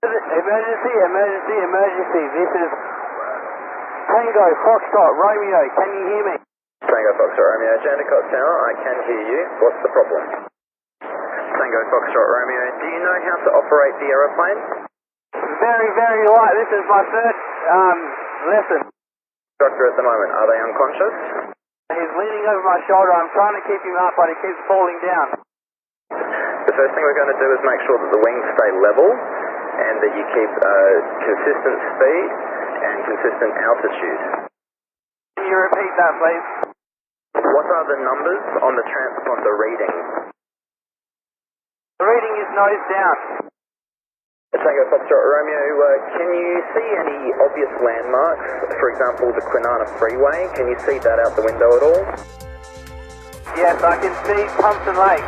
Emergency, emergency, emergency. This is Tango Foxtrot Romeo. Can you hear me? Tango Foxtrot Romeo, Jandakot Tower, I can hear you. What's the problem? Tango Foxtrot Romeo, do you know how to operate the aeroplane? Very, very light. This is my first lesson. Instructor at the moment, are they unconscious? He's leaning over my shoulder. I'm trying to keep him up, but he keeps falling down. The first thing we're going to do is make sure that the wings stay level and that you keep consistent speed and consistent altitude. Can you repeat that, please? What are the numbers on the transponder reading? The reading is nose down. Tango Foxtrot Romeo, can you see any obvious landmarks? For example, the Kwinana Freeway. Can you see that out the window at all? Yes, I can see Thompson Lake.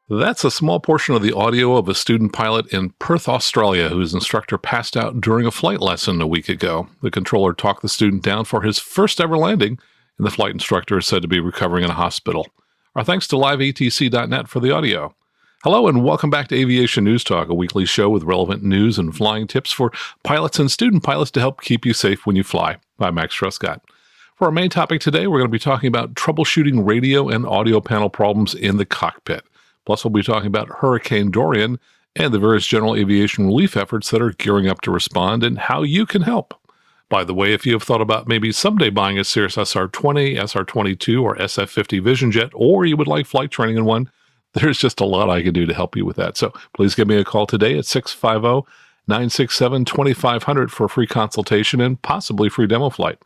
That's a small portion of the audio of a student pilot in Perth, Australia, whose instructor passed out during a flight lesson a week ago. The controller talked the student down for his first ever landing, and the flight instructor is said to be recovering in a hospital. Our thanks to liveatc.net for the audio. Hello and welcome back to Aviation News Talk, a weekly show with relevant news and flying tips for pilots and student pilots to help keep you safe when you fly. I'm Max Truscott. For our main topic today, we're going to be talking about troubleshooting radio and audio panel problems in the cockpit. Plus, we'll be talking about Hurricane Dorian and the various general aviation relief efforts that are gearing up to respond and how you can help. By the way, if you have thought about maybe someday buying a Cirrus SR20, SR22, or SF50 Vision Jet, or you would like flight training in one, there's just a lot I can do to help you with that. So please give me a call today at 650-967-2500 for a free consultation and possibly free demo flight.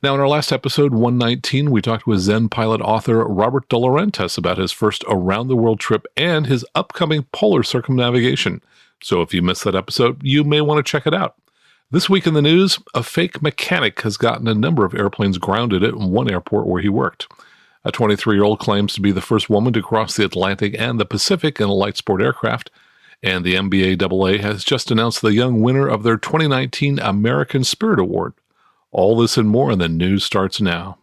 Now, in our last episode, 119, we talked with Zen pilot author Robert De Laurentiis about his first around-the-world trip and his upcoming polar circumnavigation. So if you missed that episode, you may want to check it out. This week in the news, a fake mechanic has gotten a number of airplanes grounded at one airport where he worked. A 23-year-old claims to be the first woman to cross the Atlantic and the Pacific in a light sport aircraft, and the MBAA has just announced the young winner of their 2019 American Spirit Award. All this and more, and the news starts now.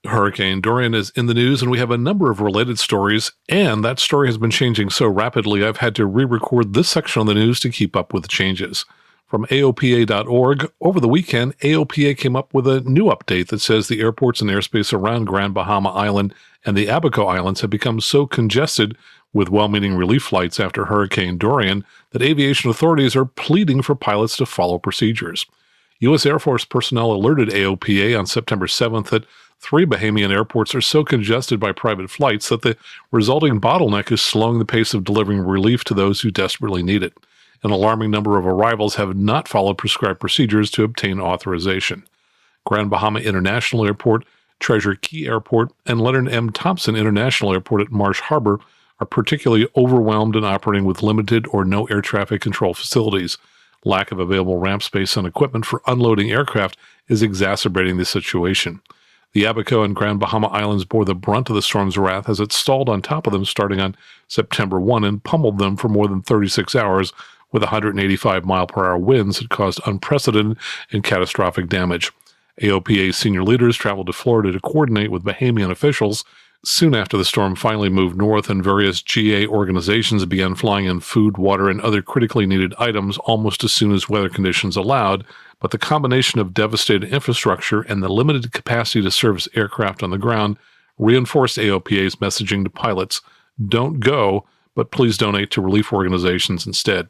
Hurricane Dorian is in the news, and we have a number of related stories, and that story has been changing so rapidly I've had to re-record this section on the news to keep up with the changes. From AOPA.org, over the weekend, AOPA came up with a new update that says the airports and airspace around Grand Bahama Island and the Abaco Islands have become so congested with well-meaning relief flights after Hurricane Dorian that aviation authorities are pleading for pilots to follow procedures. U.S. Air Force personnel alerted AOPA on September 7th that 3 Bahamian airports are so congested by private flights that the resulting bottleneck is slowing the pace of delivering relief to those who desperately need it. An alarming number of arrivals have not followed prescribed procedures to obtain authorization. Grand Bahama International Airport, Treasure Key Airport, and Leonard M. Thompson International Airport at Marsh Harbor are particularly overwhelmed and operating with limited or no air traffic control facilities. Lack of available ramp space and equipment for unloading aircraft is exacerbating the situation. The Abaco and Grand Bahama Islands bore the brunt of the storm's wrath as it stalled on top of them starting on September 1 and pummeled them for more than 36 hours with 185-mile-per-hour winds that caused unprecedented and catastrophic damage. AOPA senior leaders traveled to Florida to coordinate with Bahamian officials. Soon after the storm finally moved north and various GA organizations began flying in food, water, and other critically needed items almost as soon as weather conditions allowed, but the combination of devastated infrastructure and the limited capacity to service aircraft on the ground reinforced AOPA's messaging to pilots: don't go, but please donate to relief organizations instead.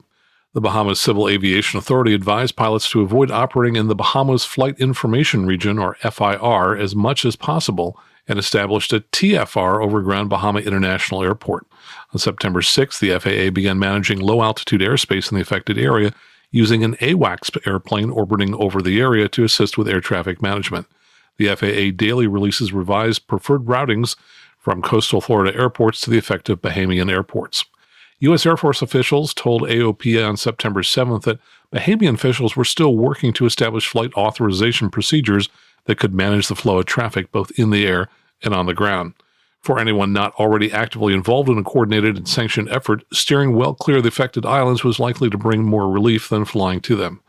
The Bahamas Civil Aviation Authority advised pilots to avoid operating in the Bahamas Flight Information Region, or FIR, as much as possible, and established a TFR over Grand Bahama International Airport. On September 6th, the FAA began managing low-altitude airspace in the affected area using an AWACS airplane orbiting over the area to assist with air traffic management. The FAA daily releases revised preferred routings from coastal Florida airports to the affected Bahamian airports. U.S. Air Force officials told AOPA on September 7th that Bahamian officials were still working to establish flight authorization procedures that could manage the flow of traffic both in the air and on the ground. For anyone not already actively involved in a coordinated and sanctioned effort, steering well clear of the affected islands was likely to bring more relief than flying to them.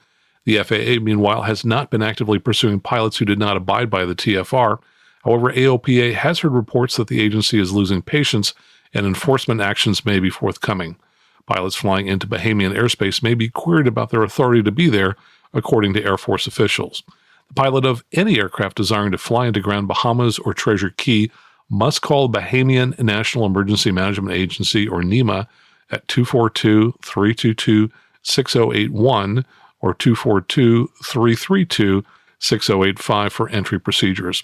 The FAA, meanwhile, has not been actively pursuing pilots who did not abide by the TFR. However, AOPA has heard reports that the agency is losing patience and enforcement actions may be forthcoming. Pilots flying into Bahamian airspace may be queried about their authority to be there, according to Air Force officials. The pilot of any aircraft desiring to fly into Grand Bahamas or Treasure Key must call Bahamian National Emergency Management Agency, or NEMA, at 242-322-6081 or 242-332-6085 for entry procedures.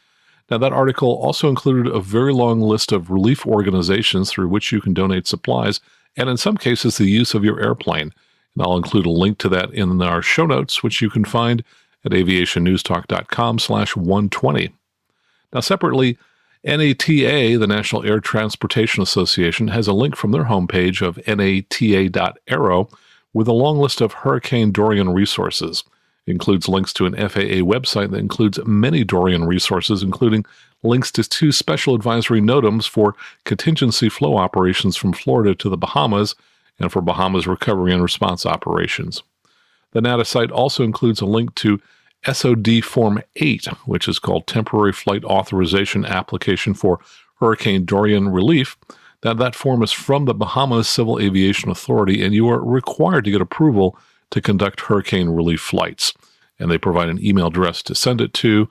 Now, that article also included a very long list of relief organizations through which you can donate supplies, and in some cases, the use of your airplane. And I'll include a link to that in our show notes, which you can find at aviationnewstalk.com/120. Now, separately, NATA, the National Air Transportation Association, has a link from their homepage of nata.aero with a long list of Hurricane Dorian resources. It includes links to an FAA website that includes many Dorian resources, including links to 2 special advisory NOTAMs for contingency flow operations from Florida to the Bahamas and for Bahamas recovery and response operations. The NATA site also includes a link to SOD Form 8, which is called Temporary Flight Authorization Application for Hurricane Dorian Relief. That form is from the Bahamas Civil Aviation Authority, and you are required to get approval to conduct hurricane relief flights. And they provide an email address to send it to.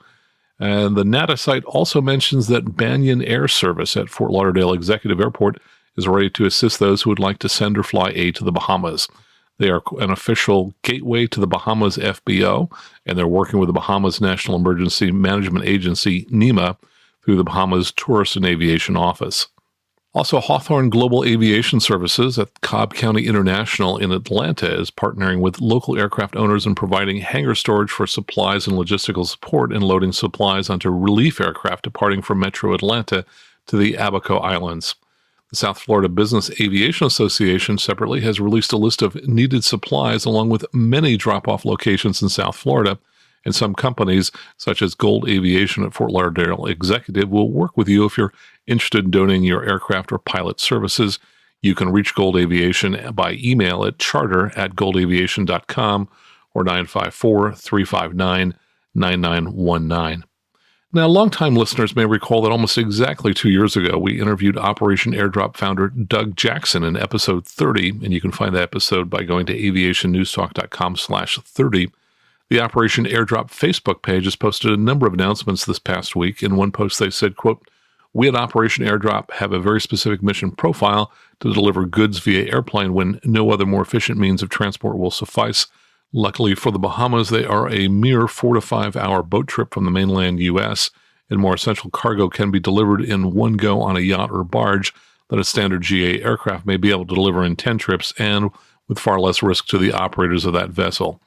And the NATA site also mentions that Banyan Air Service at Fort Lauderdale Executive Airport is ready to assist those who would like to send or fly aid to the Bahamas. They are an official gateway to the Bahamas FBO, and they're working with the Bahamas National Emergency Management Agency, NEMA, through the Bahamas Tourist and Aviation Office. Also, Hawthorne Global Aviation Services at Cobb County International in Atlanta is partnering with local aircraft owners and providing hangar storage for supplies and logistical support and loading supplies onto relief aircraft departing from Metro Atlanta to the Abaco Islands. The South Florida Business Aviation Association separately has released a list of needed supplies along with many drop-off locations in South Florida, and some companies, such as Gold Aviation at Fort Lauderdale Executive, will work with you if you're interested in donating your aircraft or pilot services. You can reach Gold Aviation by email at charter@goldaviation.com or 954-359-9919. Now, longtime listeners may recall that almost exactly 2 years ago, we interviewed Operation Airdrop founder Doug Jackson in episode 30, and you can find that episode by going to aviationnewstalk.com/30. The Operation Airdrop Facebook page has posted a number of announcements this past week. In one post, they said, quote, "We at Operation Airdrop have a very specific mission profile to deliver goods via airplane when no other more efficient means of transport will suffice. Luckily for the Bahamas, they are a mere 4 to 5 hour boat trip from the mainland U.S., and more essential cargo can be delivered in one go on a yacht or barge that a standard GA aircraft may be able to deliver in 10 trips and with far less risk to the operators of that vessel.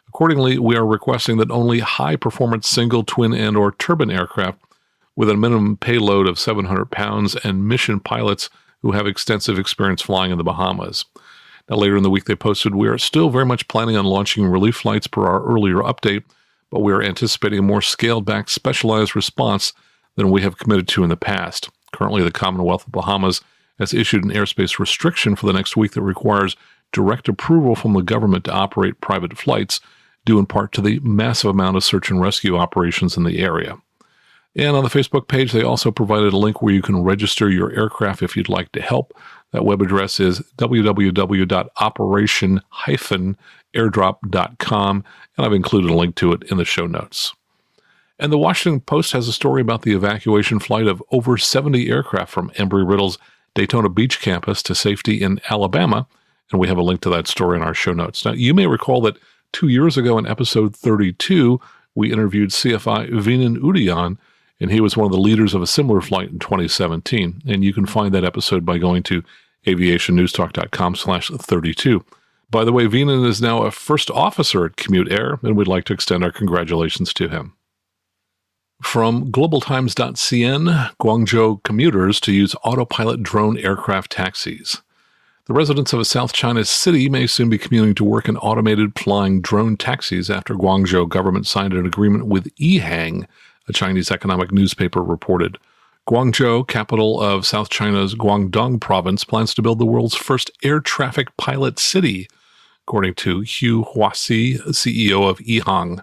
Accordingly, we are requesting that only high-performance single, twin, and or turbine aircraft with a minimum payload of 700 pounds and mission pilots who have extensive experience flying in the Bahamas." Now, later in the week, they posted, "We are still very much planning on launching relief flights per our earlier update, but we are anticipating a more scaled-back, specialized response than we have committed to in the past. Currently, the Commonwealth of Bahamas has issued an airspace restriction for the next week that requires direct approval from the government to operate private flights, due in part to the massive amount of search and rescue operations in the area." And on the Facebook page, they also provided a link where you can register your aircraft if you'd like to help. That web address is www.operation-airdrop.com, and I've included a link to it in the show notes. And the Washington Post has a story about the evacuation flight of over 70 aircraft from Embry-Riddle's Daytona Beach campus to safety in Alabama, and we have a link to that story in our show notes. Now, you may recall that 2 years ago in episode 32, we interviewed CFI Venan Udayan, and he was one of the leaders of a similar flight in 2017. And you can find that episode by going to aviationnewstalk.com/32. By the way, Venan is now a first officer at Commute Air, and we'd like to extend our congratulations to him. From globaltimes.cn, Guangzhou commuters to use autopilot drone aircraft taxis. The residents of a South China city may soon be commuting to work in automated flying drone taxis after Guangzhou government signed an agreement with Yihang, a Chinese economic newspaper reported. Guangzhou, capital of South China's Guangdong province, plans to build the world's first air traffic pilot city, according to Hu Huasi, CEO of Yihang.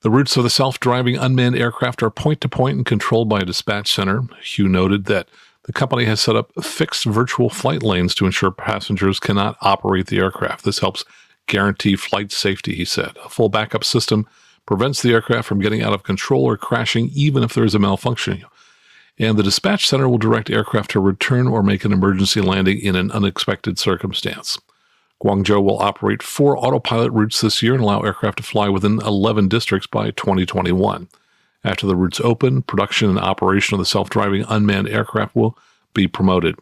The routes of the self-driving unmanned aircraft are point-to-point and controlled by a dispatch center. Hu noted that The company has set up fixed virtual flight lanes to ensure passengers cannot operate the aircraft. This helps guarantee flight safety, he said. A full backup system prevents the aircraft from getting out of control or crashing, even if there is a malfunction. And the dispatch center will direct aircraft to return or make an emergency landing in an unexpected circumstance. Guangzhou will operate 4 autopilot routes this year and allow aircraft to fly within 11 districts by 2021. After the routes open, production and operation of the self-driving unmanned aircraft will be promoted.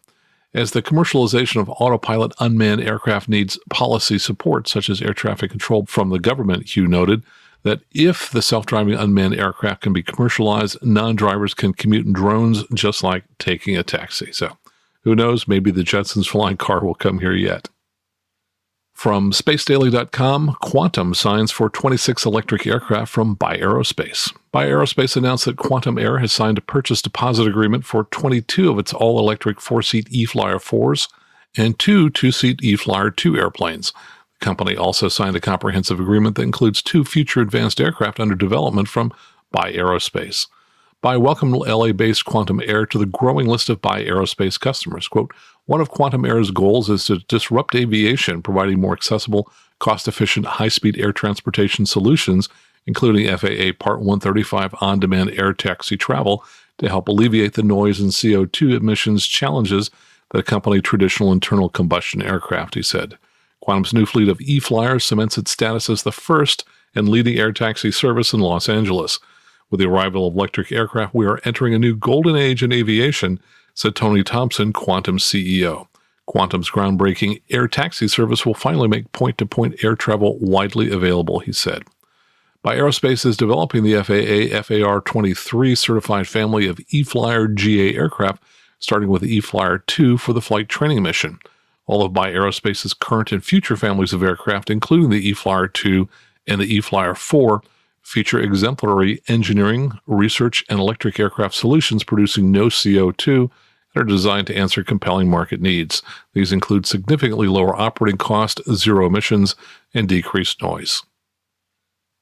As the commercialization of autopilot unmanned aircraft needs policy support, such as air traffic control from the government, Hugh noted that if the self-driving unmanned aircraft can be commercialized, non-drivers can commute in drones just like taking a taxi. So, who knows, maybe the Jetsons flying car will come here yet. From SpaceDaily.com, Quantum signs for 26 electric aircraft from By Aerospace. By Aerospace announced that Quantum Air has signed a purchase deposit agreement for 22 of its all-electric 4-seat E-Flyer 4s and 2 2-seat E-Flyer 2 airplanes. The company also signed a comprehensive agreement that includes 2 future advanced aircraft under development from By Aerospace. By welcomed LA-based Quantum Air to the growing list of By Aerospace customers. Quote, one of Quantum Air's goals is to disrupt aviation, providing more accessible, cost-efficient, high-speed air transportation solutions, including FAA Part 135 on-demand air taxi travel, to help alleviate the noise and CO2 emissions challenges that accompany traditional internal combustion aircraft, he said. Quantum's new fleet of E-Flyers cements its status as the first and leading air taxi service in Los Angeles. With the arrival of electric aircraft, we are entering a new golden age in aviation, said Tony Thompson, Quantum's CEO. Quantum's groundbreaking air taxi service will finally make point-to-point air travel widely available, he said. By Aerospace is developing the FAA FAR-23 certified family of E-Flyer GA aircraft, starting with the E-Flyer 2 for the flight training mission. All of By Aerospace's current and future families of aircraft, including the E-Flyer 2 and the E-Flyer 4, feature exemplary engineering, research, and electric aircraft solutions producing no CO2 and are designed to answer compelling market needs. These include significantly lower operating cost, zero emissions, and decreased noise.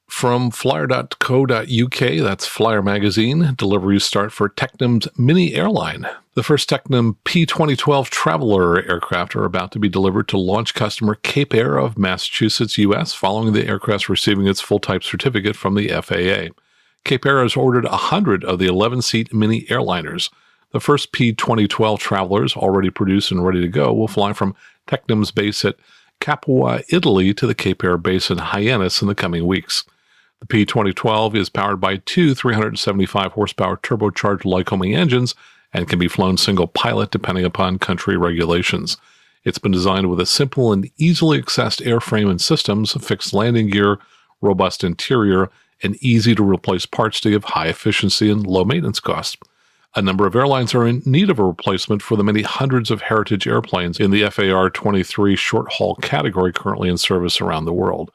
From flyer.co.uk, that's Flyer Magazine, deliveries start for Tecnam's mini airline. The first Tecnam P2012 Traveler aircraft are about to be delivered to launch customer Cape Air of Massachusetts, U.S., following the aircraft receiving its full-type certificate from the FAA. Cape Air has ordered 100 of the 11-seat mini airliners. The first P2012 Travelers, already produced and ready to go, will fly from Tecnam's base at Capua, Italy, to the Cape Air base in Hyannis in the coming weeks. The P2012 is powered by 2 375-horsepower turbocharged Lycoming engines and can be flown single-pilot depending upon country regulations. It's been designed with a simple and easily accessed airframe and systems, fixed landing gear, robust interior, and easy-to-replace parts to give high efficiency and low maintenance costs. A number of airlines are in need of a replacement for the many hundreds of heritage airplanes in the FAR-23 short-haul category currently in service around the world.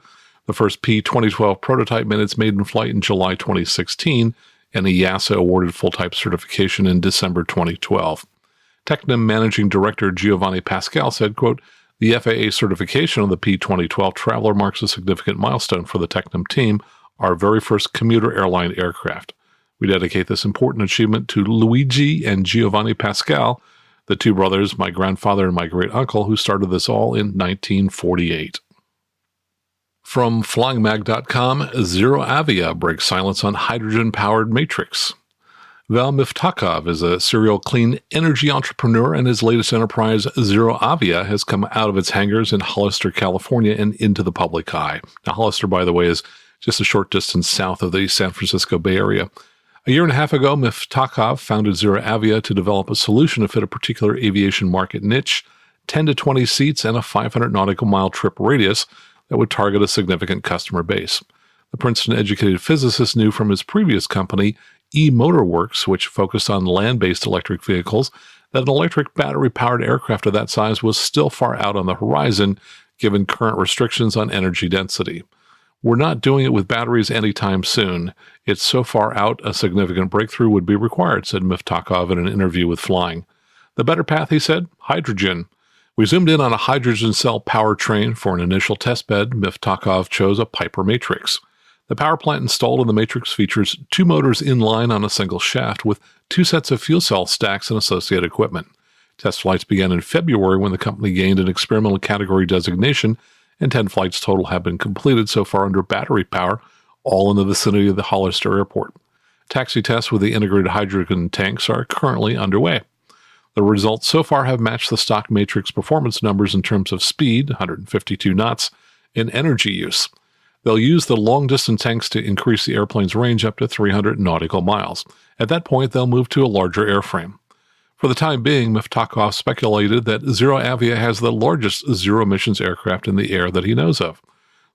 The first P2012 prototype made its maiden flight in July 2016, and the EASA awarded full-type certification in December 2012. Tecnam Managing Director Giovanni Pascal said, quote, the FAA certification of the P2012 Traveler marks a significant milestone for the Tecnam team, our very first commuter airline aircraft. We dedicate this important achievement to Luigi and Giovanni Pascal, the two brothers, my grandfather and my great-uncle, who started this all in 1948. From FlyingMag.com, ZeroAvia breaks silence on hydrogen-powered Matrix. Val Miftakov is a serial clean energy entrepreneur, and his latest enterprise, ZeroAvia, has come out of its hangars in Hollister, California, and into the public eye. Now, Hollister, by the way, is just a short distance south of the San Francisco Bay Area. A year and a half ago, Miftakov founded ZeroAvia to develop a solution to fit a particular aviation market niche, 10 to 20 seats, and a 500 nautical mile trip radius that would target a significant customer base. The Princeton-educated physicist knew from his previous company, eMotorworks, which focused on land-based electric vehicles, that an electric battery-powered aircraft of that size was still far out on the horizon, given current restrictions on energy density. We're not doing it with batteries anytime soon. It's so far out, a significant breakthrough would be required, said Miftakov in an interview with Flying. The better path, he said, hydrogen. We zoomed in on a hydrogen cell powertrain for an initial testbed. Miftakov chose a Piper Matrix. The power plant installed in the Matrix features 2 motors in line on a single shaft with 2 sets of fuel cell stacks and associated equipment. Test flights began in February when the company gained an experimental category designation, and 10 flights total have been completed so far under battery power, all in the vicinity of the Hollister Airport. Taxi tests with the integrated hydrogen tanks are currently underway. The results so far have matched the stock matrix performance numbers in terms of speed, 152 knots, and energy use. They'll use the long-distance tanks to increase the airplane's range up to 300 nautical miles. At that point, they'll move to a larger airframe. For the time being, Miftakhov speculated that ZeroAvia has the largest zero-emissions aircraft in the air that he knows of.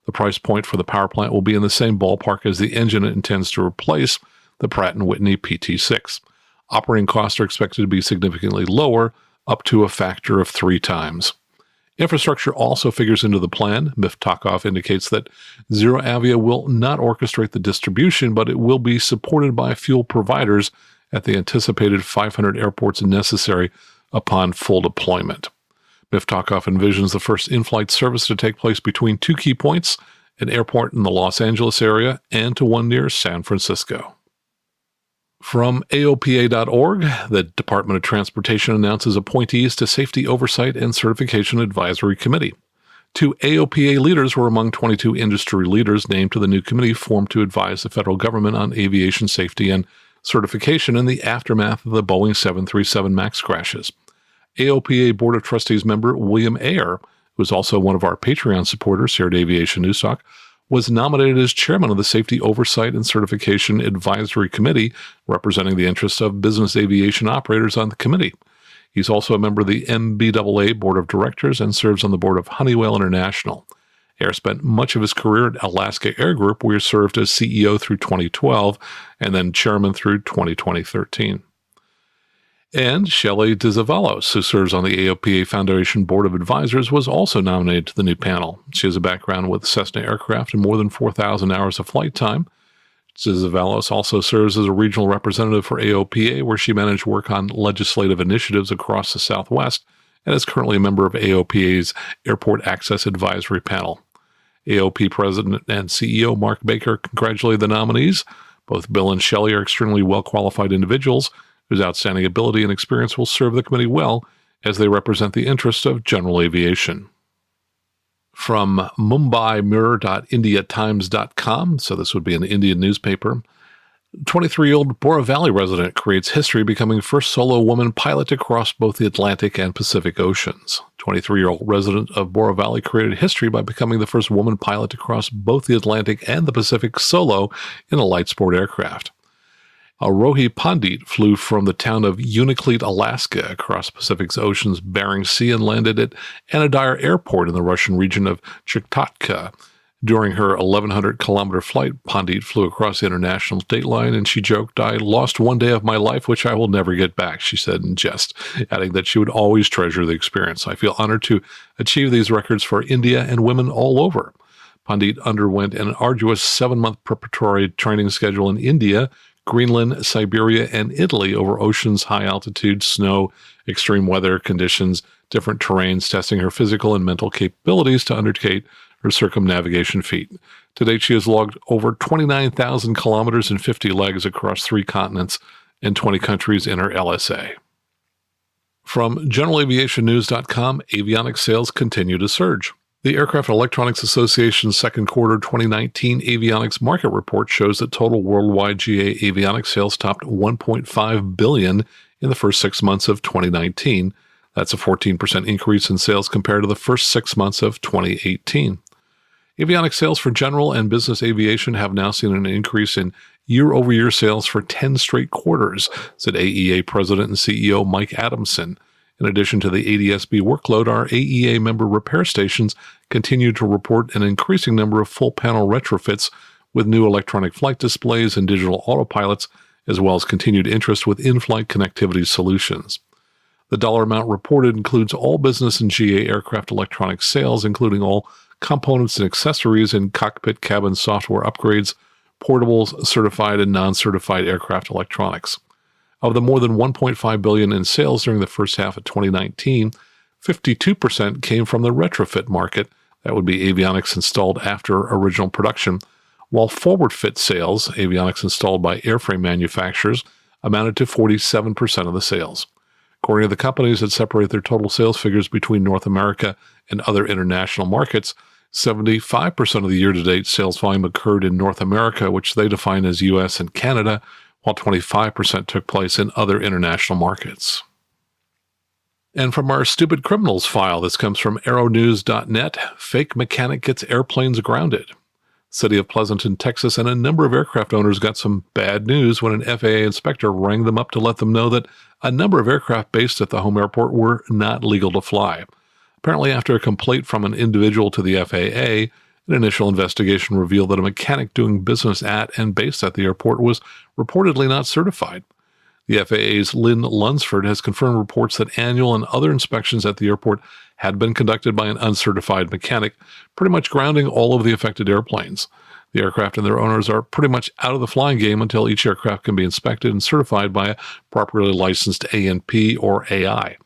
The price point for the power plant will be in the same ballpark as the engine it intends to replace, the Pratt & Whitney PT6. Operating costs are expected to be significantly lower, up to a factor of 3 times. Infrastructure also figures into the plan. Miftakhov indicates that ZeroAvia will not orchestrate the distribution, but it will be supported by fuel providers at the anticipated 500 airports necessary upon full deployment. Miftakhov envisions the first in-flight service to take place between 2 key points, an airport in the Los Angeles area and to one near San Francisco. From AOPA.org, the Department of Transportation announces appointees to Safety Oversight and Certification Advisory Committee. 2 AOPA leaders were among 22 industry leaders named to the new committee formed to advise the federal government on aviation safety and certification in the aftermath of the Boeing 737 MAX crashes. AOPA Board of Trustees member William Ayer, who is also one of our Patreon supporters here at Aviation News Talk, was nominated as chairman of the Safety Oversight and Certification Advisory Committee, representing the interests of business aviation operators on the committee. He's also a member of the MBAA Board of Directors and serves on the board of Honeywell International. Ayer spent much of his career at Alaska Air Group, where he served as CEO through 2012 and then chairman through 2013. And Shelley DeZavalos, who serves on the AOPA Foundation Board of Advisors, was also nominated to the new panel. She has a background with Cessna aircraft and more than 4,000 hours of flight time. DeZavalos also serves as a regional representative for AOPA, where she managed work on legislative initiatives across the Southwest, and is currently a member of AOPA's Airport Access Advisory Panel. AOP President and CEO Mark Baker congratulated the nominees. Both Bill and Shelley are extremely well-qualified individuals whose outstanding ability and experience will serve the committee well as they represent the interests of general aviation. From MumbaiMirror.IndiaTimes.com, so this would be an Indian newspaper, 23-year-old Bora Valley resident creates history becoming first solo woman pilot to cross both the Atlantic and Pacific Oceans. 23-year-old resident of Bora Valley created history by becoming the first woman pilot to cross both the Atlantic and the Pacific solo in a light sport aircraft. Rohi Pandit flew from the town of Unalakleet, Alaska, across Pacific's Ocean's Bering Sea and landed at Anadyr Airport in the Russian region of Chukotka. During her 1,100-kilometer flight, Pandit flew across the international state line, and she joked, "I lost one day of my life, which I will never get back," she said in jest, adding that she would always treasure the experience. "I feel honored to achieve these records for India and women all over." Pandit underwent an arduous 7-month preparatory training schedule in India, Greenland, Siberia, and Italy over oceans, high altitude, snow, extreme weather conditions, different terrains, testing her physical and mental capabilities to undertake her circumnavigation feat. To date, she has logged over 29,000 kilometers and 50 legs across 3 continents and 20 countries in her LSA. From GeneralAviationNews.com, avionics sales continue to surge. The Aircraft Electronics Association's second quarter 2019 avionics market report shows that total worldwide GA avionics sales topped $1.5 billion in the first 6 months of 2019. That's a 14% increase in sales compared to the first 6 months of 2018. Avionics sales for general and business aviation have now seen an increase in year-over-year sales for 10 straight quarters, said AEA President and CEO Mike Adamson. In addition to the ADS-B workload, our AEA member repair stations continue to report an increasing number of full-panel retrofits with new electronic flight displays and digital autopilots, as well as continued interest with in-flight connectivity solutions. The dollar amount reported includes all business and GA aircraft electronics sales, including all components and accessories and cockpit cabin software upgrades, portables, certified and non-certified aircraft electronics. Of the more than $1.5 billion in sales during the first half of 2019, 52% came from the retrofit market. That would be avionics installed after original production, while forward fit sales, avionics installed by airframe manufacturers, amounted to 47% of the sales. According to the companies that separate their total sales figures between North America and other international markets, 75% of the year-to-date sales volume occurred in North America, which they define as U.S. and Canada, while 25% took place in other international markets. And from our Stupid Criminals file, this comes from aeronews.net, fake mechanic gets airplanes grounded. City of Pleasanton, Texas, and a number of aircraft owners got some bad news when an FAA inspector rang them up to let them know that a number of aircraft based at the home airport were not legal to fly. Apparently, after a complaint from an individual to the FAA, an initial investigation revealed that a mechanic doing business at and based at the airport was reportedly not certified. The FAA's Lynn Lunsford has confirmed reports that annual and other inspections at the airport had been conducted by an uncertified mechanic, pretty much grounding all of the affected airplanes. The aircraft and their owners are pretty much out of the flying game until each aircraft can be inspected and certified by a properly licensed ANP or AI.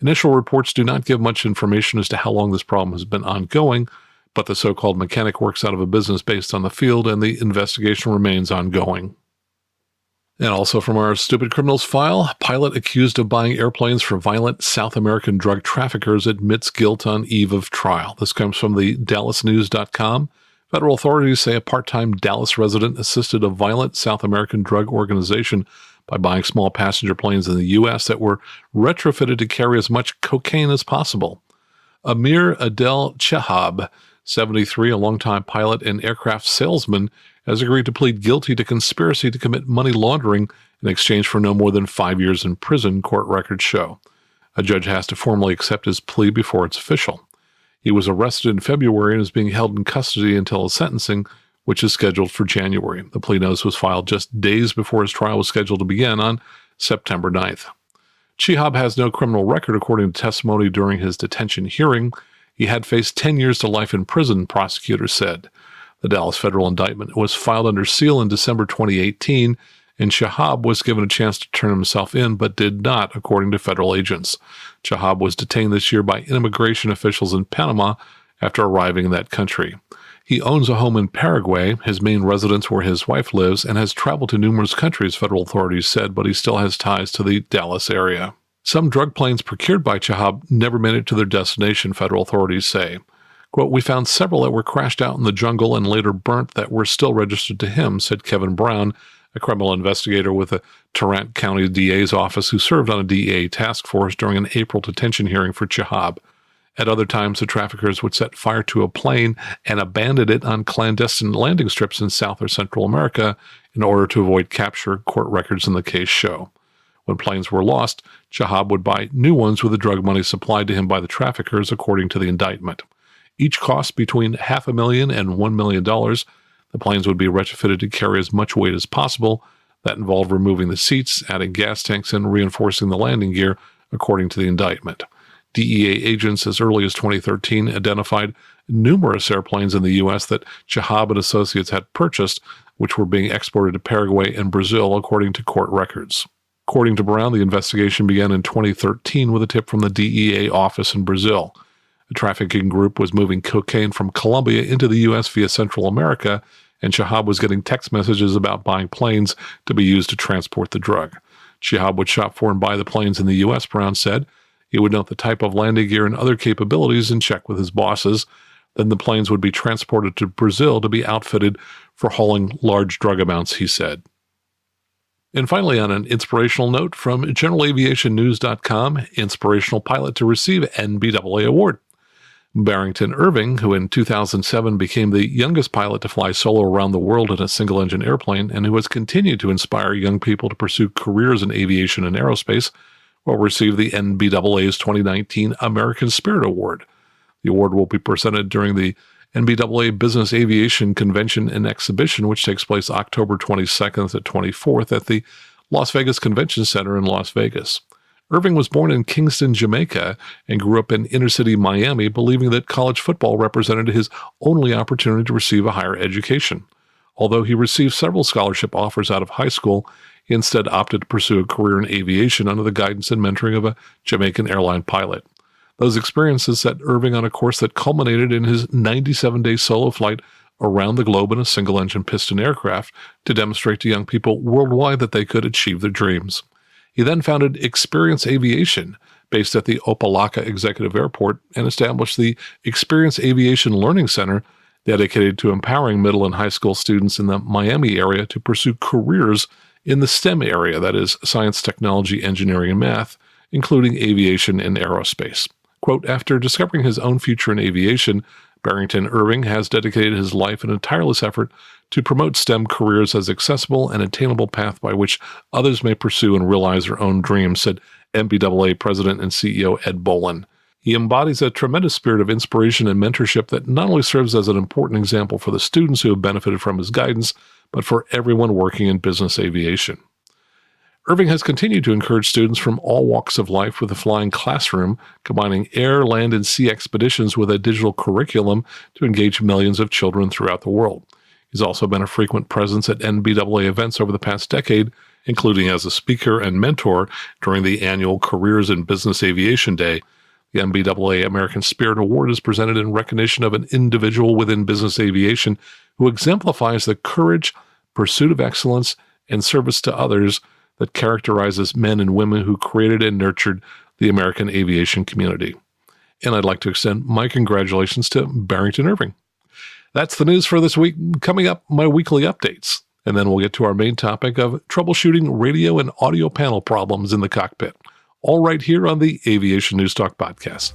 Initial reports do not give much information as to how long this problem has been ongoing, but the so-called mechanic works out of a business based on the field, and the investigation remains ongoing. And also from our Stupid Criminals file, pilot accused of buying airplanes for violent South American drug traffickers admits guilt on eve of trial. This comes from the DallasNews.com. Federal authorities say a part-time Dallas resident assisted a violent South American drug organization by buying small passenger planes in the U.S. that were retrofitted to carry as much cocaine as possible. Amir Adel Chehab, 73, a longtime pilot and aircraft salesman, has agreed to plead guilty to conspiracy to commit money laundering in exchange for no more than 5 years in prison, court records show. A judge has to formally accept his plea before it's official. He was arrested in February and is being held in custody until his sentencing, which is scheduled for January. The plea notice was filed just days before his trial was scheduled to begin on September 9th. Chehab has no criminal record according to testimony during his detention hearing. He had faced 10 years to life in prison, prosecutors said. The Dallas federal indictment was filed under seal in December 2018, and Chehab was given a chance to turn himself in, but did not, according to federal agents. Chehab was detained this year by immigration officials in Panama after arriving in that country. He owns a home in Paraguay, his main residence where his wife lives, and has traveled to numerous countries, federal authorities said, but he still has ties to the Dallas area. Some drug planes procured by Chehab never made it to their destination, federal authorities say. Quote, "We found several that were crashed out in the jungle and later burnt that were still registered to him," said Kevin Brown, a criminal investigator with the Tarrant County DA's office who served on a DEA task force during an April detention hearing for Chehab. At other times, the traffickers would set fire to a plane and abandon it on clandestine landing strips in South or Central America in order to avoid capture, court records in the case show. When planes were lost, Chehab would buy new ones with the drug money supplied to him by the traffickers, according to the indictment. Each cost between $500,000 and $1 million. The planes would be retrofitted to carry as much weight as possible. That involved removing the seats, adding gas tanks, and reinforcing the landing gear, according to the indictment. DEA agents as early as 2013 identified numerous airplanes in the U.S. that Chehab and associates had purchased, which were being exported to Paraguay and Brazil, according to court records. According to Brown, the investigation began in 2013 with a tip from the DEA office in Brazil. A trafficking group was moving cocaine from Colombia into the U.S. via Central America, and Chehab was getting text messages about buying planes to be used to transport the drug. Chehab would shop for and buy the planes in the U.S., Brown said. He would note the type of landing gear and other capabilities and check with his bosses. Then the planes would be transported to Brazil to be outfitted for hauling large drug amounts, he said. And finally, on an inspirational note from GeneralAviationNews.com, inspirational pilot to receive NBAA award. Barrington Irving, who in 2007 became the youngest pilot to fly solo around the world in a single-engine airplane and who has continued to inspire young people to pursue careers in aviation and aerospace, will receive the NBAA's 2019 American Spirit Award. The award will be presented during the NBAA Business Aviation Convention and Exhibition, which takes place October 22nd to 24th at the Las Vegas Convention Center in Las Vegas. Irving was born in Kingston, Jamaica, and grew up in inner-city Miami, believing that college football represented his only opportunity to receive a higher education. Although he received several scholarship offers out of high school, he instead opted to pursue a career in aviation under the guidance and mentoring of a Jamaican airline pilot. Those experiences set Irving on a course that culminated in his 97-day solo flight around the globe in a single-engine piston aircraft to demonstrate to young people worldwide that they could achieve their dreams. He then founded Experience Aviation, based at the Opa-locka Executive Airport, and established the Experience Aviation Learning Center, dedicated to empowering middle and high school students in the Miami area to pursue careers in the STEM area, that is, science, technology, engineering, and math, including aviation and aerospace. Quote, after discovering his own future in aviation, Barrington Irving has dedicated his life in a tireless effort to promote STEM careers as accessible and attainable path by which others may pursue and realize their own dreams, said MBAA President and CEO Ed Bolin. He embodies a tremendous spirit of inspiration and mentorship that not only serves as an important example for the students who have benefited from his guidance, but for everyone working in business aviation. Irving has continued to encourage students from all walks of life with a flying classroom, combining air, land, and sea expeditions with a digital curriculum to engage millions of children throughout the world. He's also been a frequent presence at NBAA events over the past decade, including as a speaker and mentor during the annual Careers in Business Aviation Day. The NBAA American Spirit Award is presented in recognition of an individual within business aviation who exemplifies the courage, pursuit of excellence, and service to others that characterizes men and women who created and nurtured the American aviation community. And I'd like to extend my congratulations to Barrington Irving. That's the news for this week. Coming up, my weekly updates. And then we'll get to our main topic of troubleshooting radio and audio panel problems in the cockpit. All right here on the Aviation News Talk podcast.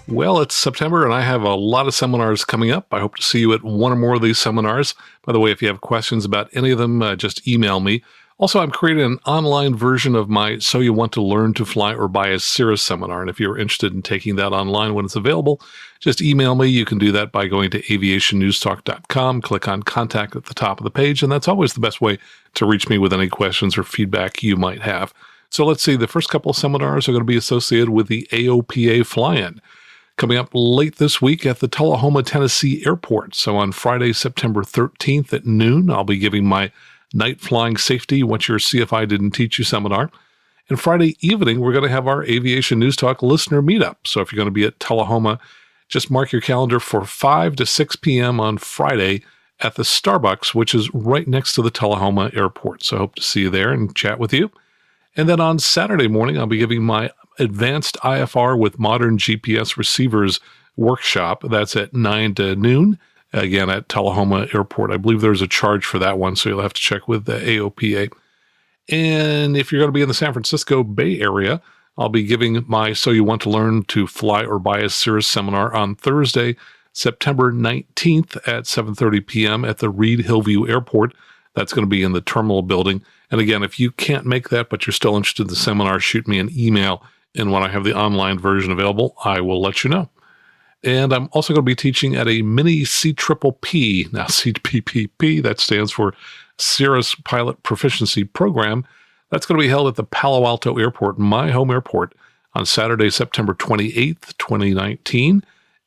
Well, it's September, and I have a lot of seminars coming up. I hope to see you at one or more of these seminars. By the way, if you have questions about any of them, just email me. Also, I'm creating an online version of my So You Want to Learn to Fly or Buy a Cirrus seminar, and if you're interested in taking that online when it's available, just email me. You can do that by going to aviationnewstalk.com, click on Contact at the top of the page, and that's always the best way to reach me with any questions or feedback you might have. So let's see, the first couple of seminars are going to be associated with the AOPA fly-in, coming up late this week at the Tullahoma, Tennessee airport. So on Friday, September 13th at noon, I'll be giving my Night Flying Safety, What Your CFI Didn't Teach You seminar. And Friday evening, we're going to have our Aviation News Talk listener meetup. So if you're going to be at Tullahoma, just mark your calendar for 5 to 6 p.m. on Friday at the Starbucks, which is right next to the Tullahoma airport. So I hope to see you there and chat with you. And then on Saturday morning, I'll be giving my Advanced IFR with Modern GPS Receivers workshop. That's at 9 to noon, again at Tullahoma Airport. I believe there's a charge for that one, so you'll have to check with the AOPA. And if you're going to be in the San Francisco Bay Area, I'll be giving my So You Want to Learn to Fly or Buy a Cirrus seminar on Thursday, September 19th at 7:30 p.m. at the Reed Hillview Airport. That's going to be in the terminal building. And again, if you can't make that, but you're still interested in the seminar, shoot me an email. And when I have the online version available, I will let you know. And I'm also going to be teaching at a mini CPPP. Now, CPPP, that stands for Cirrus Pilot Proficiency Program. That's going to be held at the Palo Alto Airport, my home airport, on Saturday, September 28th, 2019.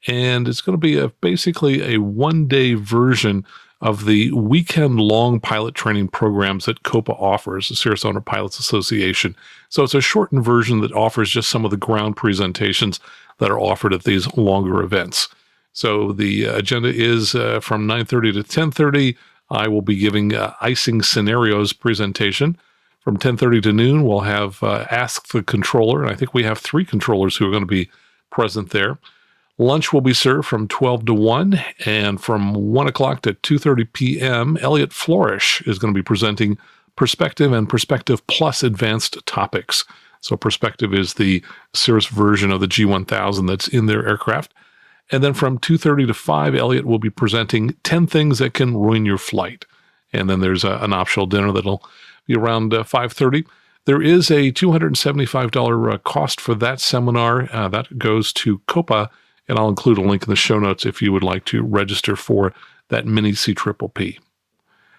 And it's going to be basically a one-day version of the weekend-long pilot training programs that COPA offers, the Cirrus Owner Pilots Association. So it's a shortened version that offers just some of the ground presentations that are offered at these longer events. So the agenda is from 9:30 to 10:30. I will be giving icing scenarios presentation. From 10:30 to noon, we'll have Ask the Controller, and I think we have 3 controllers who are going to be present there. Lunch will be served from 12 to 1, and from 1 o'clock to 2:30 p.m., Elliot Flourish is going to be presenting Perspective and Perspective Plus Advanced Topics. So Perspective is the Cirrus version of the G1000 that's in their aircraft. And then from 2:30 to 5, Elliot will be presenting 10 things that can ruin your flight. And then there's an optional dinner that'll be around 5:30. There is a $275 cost for that seminar. That goes to COPA, and I'll include a link in the show notes if you would like to register for that mini CPPP.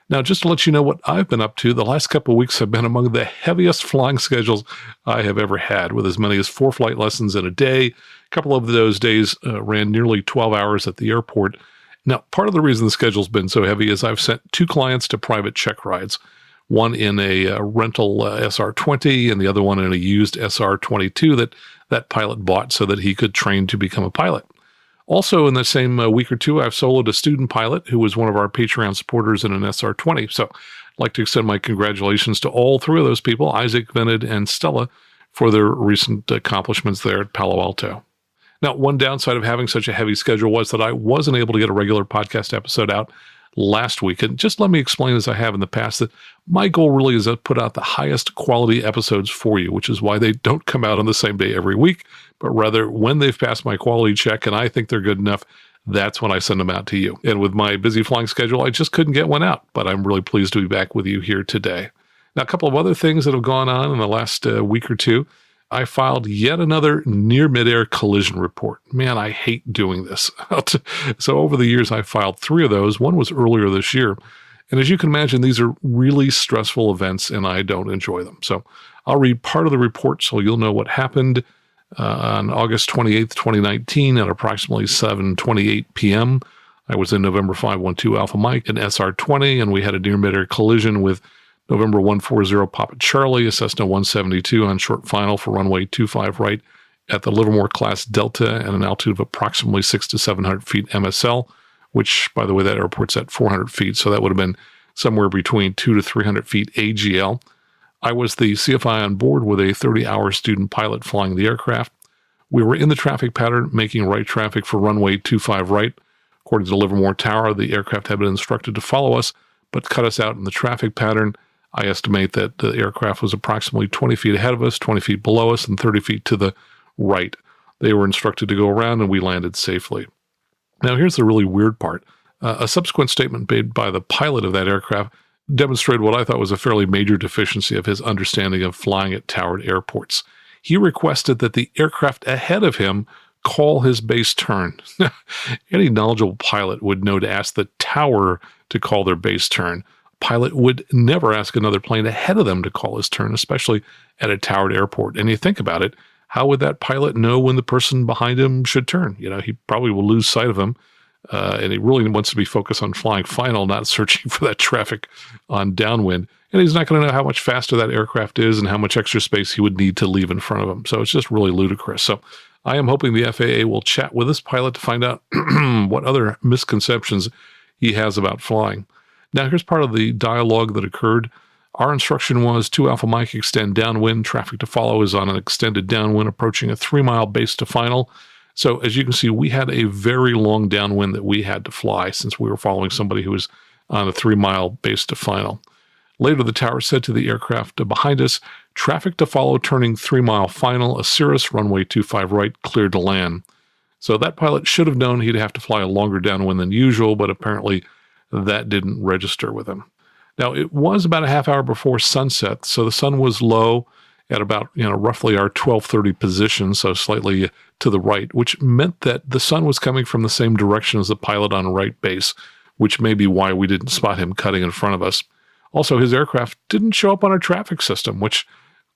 Now, just to let you know what I've been up to, the last couple of weeks have been among the heaviest flying schedules I have ever had, with as many as 4 flight lessons in a day. A couple of those days ran nearly 12 hours at the airport. Now, part of the reason the schedule's been so heavy is I've sent 2 clients to private check rides, one in a rental SR20 and the other one in a used SR22 that pilot bought so that he could train to become a pilot. Also, in the same week or two, I've soloed a student pilot who was one of our Patreon supporters in an SR20. So I'd like to extend my congratulations to all 3 of those people, Isaac, Vened, and Stella, for their recent accomplishments there at Palo Alto. Now, one downside of having such a heavy schedule was that I wasn't able to get a regular podcast episode out last week. And just let me explain, as I have in the past, that my goal really is to put out the highest quality episodes for you, which is why they don't come out on the same day every week, but rather when they've passed my quality check and I think they're good enough, that's when I send them out to you. And with my busy flying schedule, I just couldn't get one out, but I'm really pleased to be back with you here today. Now, a couple of other things that have gone on in the last week or two. I filed yet another near midair collision report. Man, I hate doing this. So over the years, I filed 3 of those. One was earlier this year. And as you can imagine, these are really stressful events, and I don't enjoy them. So I'll read part of the report so you'll know what happened on August 28th, 2019 at approximately 7:28 p.m. I was in November 512 Alpha Mike in SR20, and we had a near midair collision with November 140 Papa Charlie, a Cessna 172 on short final for runway 25 right at the Livermore class Delta at an altitude of approximately 600 to 700 feet MSL, which, by the way, that airport's at 400 feet, so that would have been somewhere between 200 to 300 feet AGL. I was the CFI on board with a 30-hour student pilot flying the aircraft. We were in the traffic pattern, making right traffic for runway 25 right. According to the Livermore Tower, the aircraft had been instructed to follow us, but cut us out in the traffic pattern. I estimate that the aircraft was approximately 20 feet ahead of us, 20 feet below us, and 30 feet to the right. They were instructed to go around, and we landed safely. Now, here's the really weird part. A subsequent statement made by the pilot of that aircraft demonstrated what I thought was a fairly major deficiency of his understanding of flying at towered airports. He requested that the aircraft ahead of him call his base turn. Any knowledgeable pilot would know to ask the tower to call their base turn. Pilot would never ask another plane ahead of them to call his turn, especially at a towered airport. And you think about it, how would that pilot know when the person behind him should turn? He probably will lose sight of him, and he really wants to be focused on flying final, not searching for that traffic on downwind. And he's not going to know how much faster that aircraft is and how much extra space he would need to leave in front of him. So it's just really ludicrous. So I am hoping the FAA will chat with this pilot to find out what other misconceptions he has about flying. Now, here's part of the dialogue that occurred. Our instruction was 2 Alpha Mike, extend downwind. Traffic to follow is on an extended downwind, approaching a 3-mile base to final. So, as you can see, we had a very long downwind that we had to fly since we were following somebody who was on a 3-mile base to final. Later, the tower said to the aircraft behind us, traffic to follow turning 3-mile final, a Cirrus runway 25 right, cleared to land. So that pilot should have known he'd have to fly a longer downwind than usual, but apparently that didn't register with him. Now, it was about a half hour before sunset, so the sun was low at about, roughly our 12:30 position, so slightly to the right, which meant that the sun was coming from the same direction as the pilot on right base, which may be why we didn't spot him cutting in front of us. Also, his aircraft didn't show up on our traffic system, which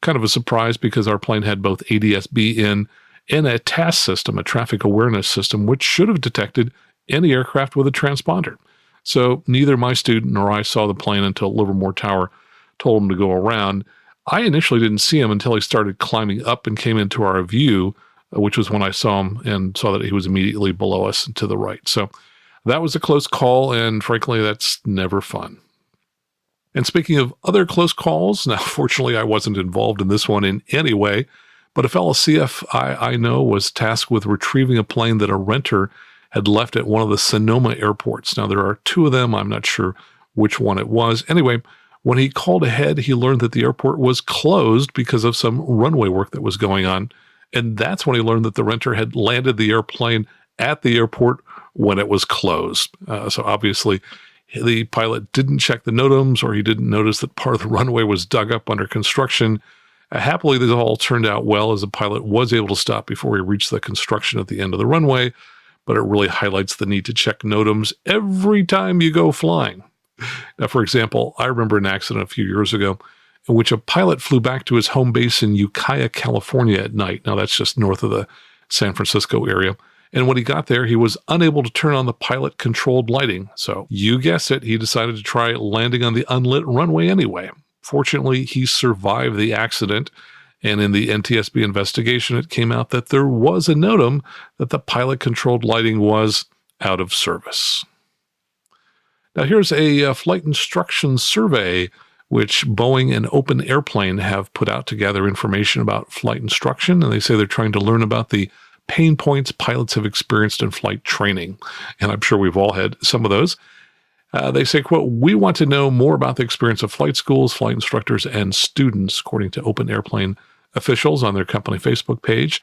kind of a surprise because our plane had both ADS-B in and a TAS system, a traffic awareness system, which should have detected any aircraft with a transponder. So neither my student nor I saw the plane until Livermore Tower told him to go around. I initially didn't see him until he started climbing up and came into our view, which was when I saw him and saw that he was immediately below us and to the right. So that was a close call, and frankly, that's never fun. And speaking of other close calls, now fortunately I wasn't involved in this one in any way, but a fellow CFI I know was tasked with retrieving a plane that a renter had left at one of the Sonoma airports. Now, there are 2 of them. I'm not sure which one it was. Anyway, when he called ahead, he learned that the airport was closed because of some runway work that was going on. And that's when he learned that the renter had landed the airplane at the airport when it was closed. So obviously, the pilot didn't check the NOTAMs, or he didn't notice that part of the runway was dug up under construction. Happily, this all turned out well, as the pilot was able to stop before he reached the construction at the end of the runway. But it really highlights the need to check NOTAMs every time you go flying. Now, for example, I remember an accident a few years ago in which a pilot flew back to his home base in Ukiah, California at night. Now, that's just north of the San Francisco area. And when he got there, he was unable to turn on the pilot-controlled lighting. So, you guessed it, he decided to try landing on the unlit runway anyway. Fortunately, he survived the accident. And in the NTSB investigation, it came out that there was a NOTAM that the pilot-controlled lighting was out of service. Now, here's a flight instruction survey which Boeing and Open Airplane have put out to gather information about flight instruction, and they say they're trying to learn about the pain points pilots have experienced in flight training. And I'm sure we've all had some of those. They say, quote, "We want to know more about the experience of flight schools, flight instructors, and students," according to Open Airplane officials on their company Facebook page.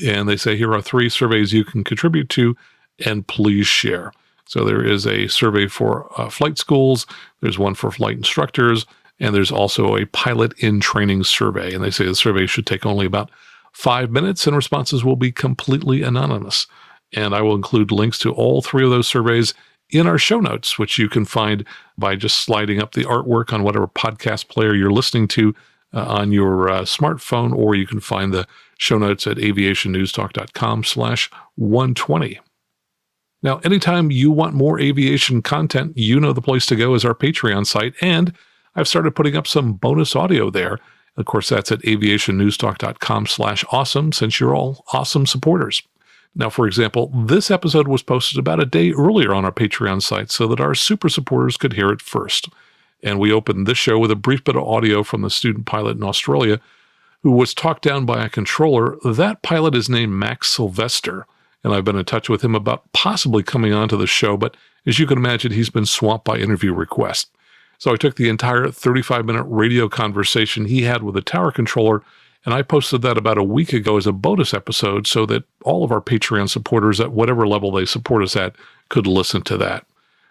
And they say, here are 3 surveys you can contribute to, and please share. So there is a survey for flight schools, there's one for flight instructors, and there's also a pilot in training survey. And they say the survey should take only about 5 minutes, and responses will be completely anonymous. And I will include links to all 3 of those surveys in our show notes, which you can find by just sliding up the artwork on whatever podcast player you're listening to on your smartphone, or you can find the show notes at aviationnewstalk.com/120. Now, anytime you want more aviation content, you know the place to go is our Patreon site, and I've started putting up some bonus audio there. Of course, that's at aviationnewstalk.com/awesome, since you're all awesome supporters. Now, for example, this episode was posted about a day earlier on our Patreon site so that our super supporters could hear it first. And we opened this show with a brief bit of audio from the student pilot in Australia who was talked down by a controller. That pilot is named Max Sylvester, and I've been in touch with him about possibly coming onto the show, but as you can imagine, he's been swamped by interview requests. So I took the entire 35-minute radio conversation he had with the tower controller, and I posted that about a week ago as a bonus episode so that all of our Patreon supporters at whatever level they support us at could listen to that.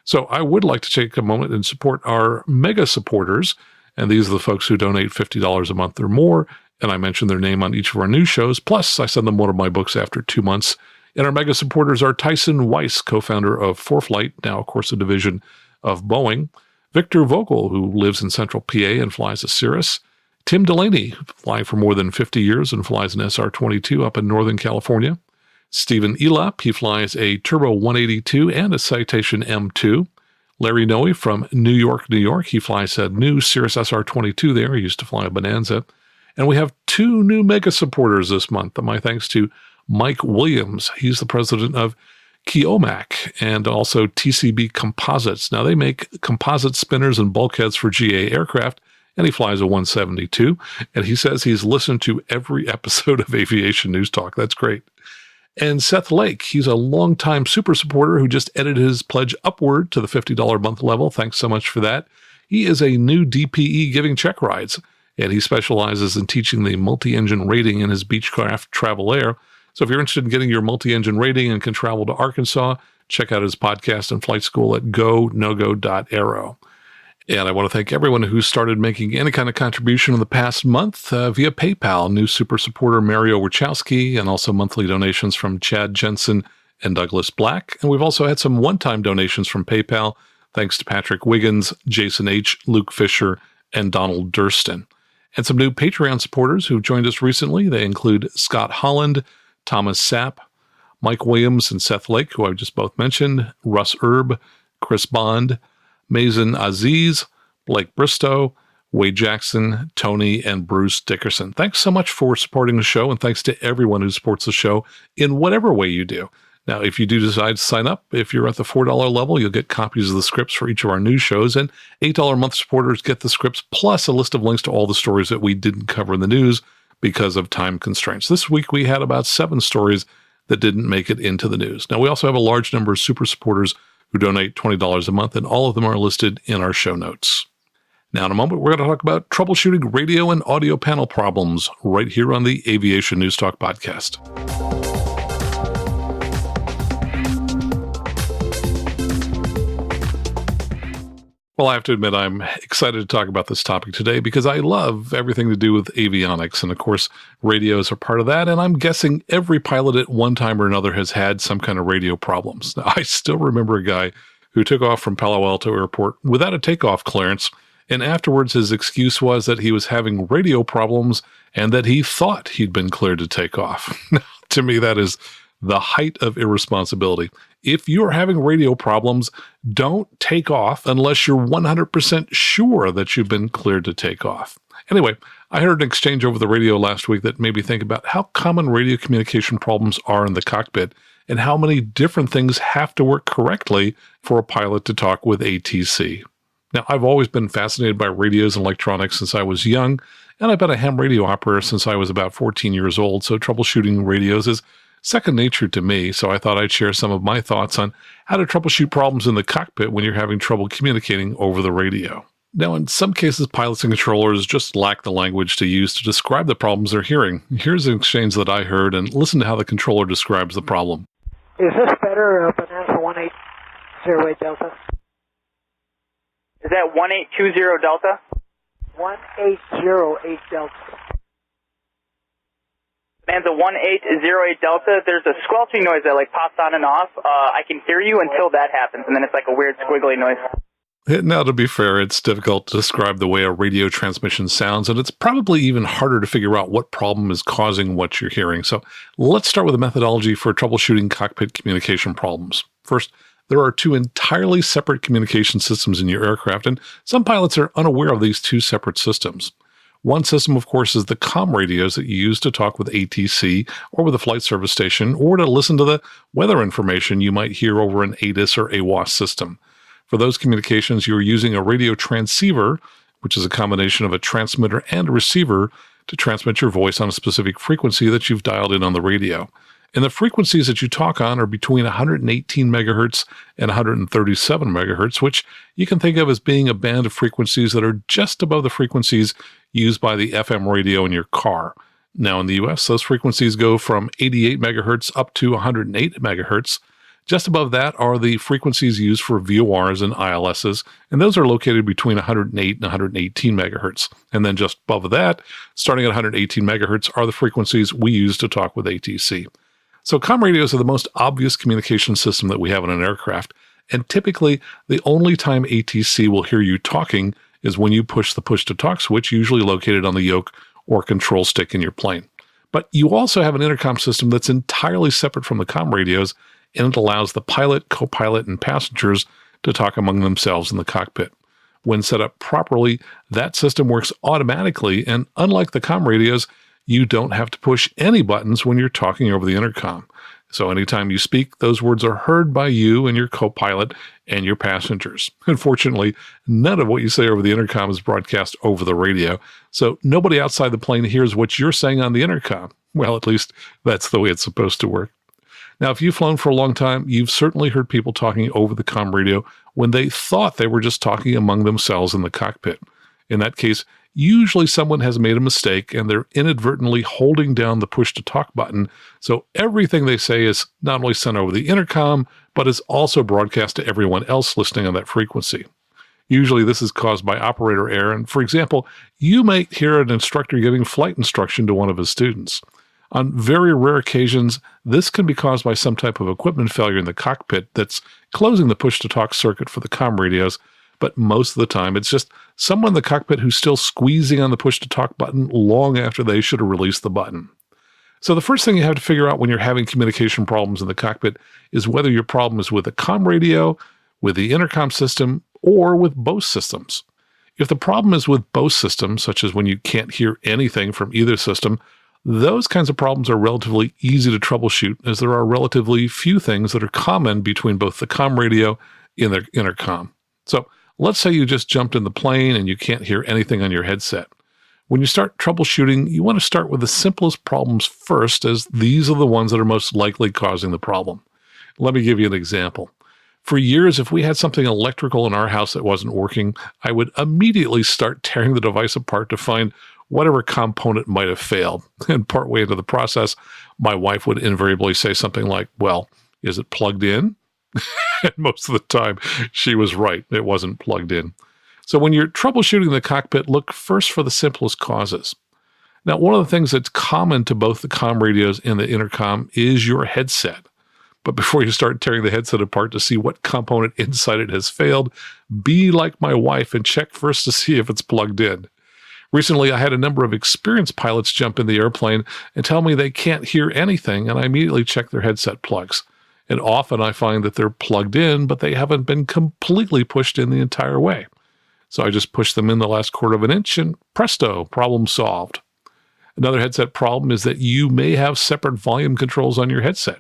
So I would like to take a moment and support our mega supporters, and these are the folks who donate $50 a month or more, and I mention their name on each of our news shows, plus I send them one of my books after 2 months. And our mega supporters are Tyson Weiss, co-founder of ForeFlight, now of course a division of Boeing, Victor Vogel, who lives in central PA and flies a Cirrus, Tim Delaney, flying for more than 50 years and flies an SR20 up in Northern California, Stephen Elap, he flies a Turbo 182 and a Citation M2, Larry Noe from New York, New York, he flies a new Cirrus SR20 there, he used to fly a Bonanza, and we have 2 new mega supporters this month, and my thanks to Mike Williams. He's the president of Keomac and also TCB Composites. Now, they make composite spinners and bulkheads for GA aircraft, and he flies a 172. And he says he's listened to every episode of Aviation News Talk. That's great. And Seth Lake, he's a longtime super supporter who just edited his pledge upward to the $50 a month level. Thanks so much for that. He is a new DPE giving check rides, and he specializes in teaching the multi-engine rating in his Beechcraft Travel Air. So if you're interested in getting your multi-engine rating and can travel to Arkansas, check out his podcast and flight school at gonogo.aero. And I want to thank everyone who started making any kind of contribution in the past month via PayPal, new super supporter Mario Wachowski, and also monthly donations from Chad Jensen and Douglas Black. And we've also had some one-time donations from PayPal, thanks to Patrick Wiggins, Jason H., Luke Fisher, and Donald Durston. And some new Patreon supporters who've joined us recently. They include Scott Holland, Thomas Sapp, Mike Williams and Seth Lake, who I've just both mentioned, Russ Erb, Chris Bond, Mazen Aziz, Blake Bristow, Wade Jackson, Tony, and Bruce Dickerson. Thanks so much for supporting the show, and thanks to everyone who supports the show in whatever way you do. Now, if you do decide to sign up, if you're at the $4 level, you'll get copies of the scripts for each of our news shows, and $8 a month supporters get the scripts plus a list of links to all the stories that we didn't cover in the news because of time constraints. This week, we had about 7 stories that didn't make it into the news. Now, we also have a large number of super supporters who donate $20 a month, and all of them are listed in our show notes. Now, in a moment, we're going to talk about troubleshooting radio and audio panel problems right here on the Aviation News Talk podcast. Well, I have to admit, I'm excited to talk about this topic today because I love everything to do with avionics. And of course, radios are part of that. And I'm guessing every pilot at one time or another has had some kind of radio problems. Now, I still remember a guy who took off from Palo Alto Airport without a takeoff clearance. And afterwards, his excuse was that he was having radio problems and that he thought he'd been cleared to take off. To me, that is the height of irresponsibility. If you're having radio problems, don't take off unless you're 100% sure that you've been cleared to take off. Anyway, I heard an exchange over the radio last week that made me think about how common radio communication problems are in the cockpit and how many different things have to work correctly for a pilot to talk with ATC. Now, I've always been fascinated by radios and electronics since I was young, and I've been a ham radio operator since I was about 14 years old, so troubleshooting radios is second nature to me, so I thought I'd share some of my thoughts on how to troubleshoot problems in the cockpit when you're having trouble communicating over the radio. Now, in some cases, pilots and controllers just lack the language to use to describe the problems they're hearing. Here's an exchange that I heard, and listen to how the controller describes the problem. Is this better, Bonanza 1808 Delta? Is that 1820 Delta? 1808 Delta. Bonanza 1808 Delta, there's a squelching noise that pops on and off. I can hear you until that happens, and then it's like a weird squiggly noise. Now, to be fair, it's difficult to describe the way a radio transmission sounds, and it's probably even harder to figure out what problem is causing what you're hearing. So let's start with a methodology for troubleshooting cockpit communication problems. First, there are two entirely separate communication systems in your aircraft, and some pilots are unaware of these two separate systems. One system, of course, is the comm radios that you use to talk with ATC or with a flight service station, or to listen to the weather information you might hear over an ATIS or AWOS system. For those communications, you're using a radio transceiver, which is a combination of a transmitter and a receiver, to transmit your voice on a specific frequency that you've dialed in on the radio. And the frequencies that you talk on are between 118 megahertz and 137 megahertz, which you can think of as being a band of frequencies that are just above the frequencies used by the FM radio in your car. Now in the US, those frequencies go from 88 megahertz up to 108 megahertz. Just above that are the frequencies used for VORs and ILSs, and those are located between 108 and 118 megahertz. And then just above that, starting at 118 megahertz, are the frequencies we use to talk with ATC. So comm radios are the most obvious communication system that we have in an aircraft, and typically the only time ATC will hear you talking is when you push the push-to-talk switch, usually located on the yoke or control stick in your plane. But you also have an intercom system that's entirely separate from the comm radios, and it allows the pilot, co-pilot, and passengers to talk among themselves in the cockpit. When set up properly, that system works automatically, and unlike the comm radios, you don't have to push any buttons when you're talking over the intercom. So anytime you speak, those words are heard by you and your co-pilot and your passengers. Unfortunately, none of what you say over the intercom is broadcast over the radio, so nobody outside the plane hears what you're saying on the intercom. Well, at least that's the way it's supposed to work. Now, if you've flown for a long time, you've certainly heard people talking over the comm radio when they thought they were just talking among themselves in the cockpit. In that case, usually someone has made a mistake and they're inadvertently holding down the push-to-talk button, so everything they say is not only sent over the intercom, but is also broadcast to everyone else listening on that frequency. Usually this is caused by operator error, and for example, you might hear an instructor giving flight instruction to one of his students. On very rare occasions, this can be caused by some type of equipment failure in the cockpit that's closing the push-to-talk circuit for the comm radios, but most of the time it's just someone in the cockpit who's still squeezing on the push-to-talk button long after they should have released the button. So the first thing you have to figure out when you're having communication problems in the cockpit is whether your problem is with the comm radio, with the intercom system, or with both systems. If the problem is with both systems, such as when you can't hear anything from either system, those kinds of problems are relatively easy to troubleshoot, as there are relatively few things that are common between both the comm radio and the intercom. So let's say you just jumped in the plane and you can't hear anything on your headset. When you start troubleshooting, you want to start with the simplest problems first, as these are the ones that are most likely causing the problem. Let me give you an example. For years, if we had something electrical in our house that wasn't working, I would immediately start tearing the device apart to find whatever component might have failed. And partway into the process, my wife would invariably say something like, "Well, is it plugged in?" And most of the time, she was right. It wasn't plugged in. So when you're troubleshooting the cockpit, look first for the simplest causes. Now, one of the things that's common to both the comm radios and the intercom is your headset. But before you start tearing the headset apart to see what component inside it has failed, be like my wife and check first to see if it's plugged in. Recently, I had a number of experienced pilots jump in the airplane and tell me they can't hear anything, and I immediately check their headset plugs. And often I find that they're plugged in, but they haven't been completely pushed in the entire way. So I just push them in the last quarter of an inch, and presto, problem solved. Another headset problem is that you may have separate volume controls on your headset.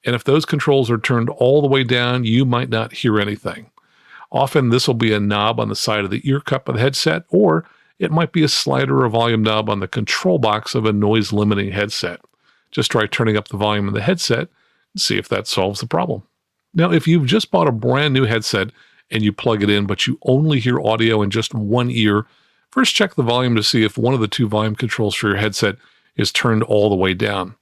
And if those controls are turned all the way down, you might not hear anything. Often this will be a knob on the side of the ear cup of the headset, or it might be a slider or volume knob on the control box of a noise-limiting headset. Just try turning up the volume of the headset and see if that solves the problem. Now, if you've just bought a brand new headset and you plug it in, but you only hear audio in just one ear, first check the volume to see if one of the two volume controls for your headset is turned all the way down.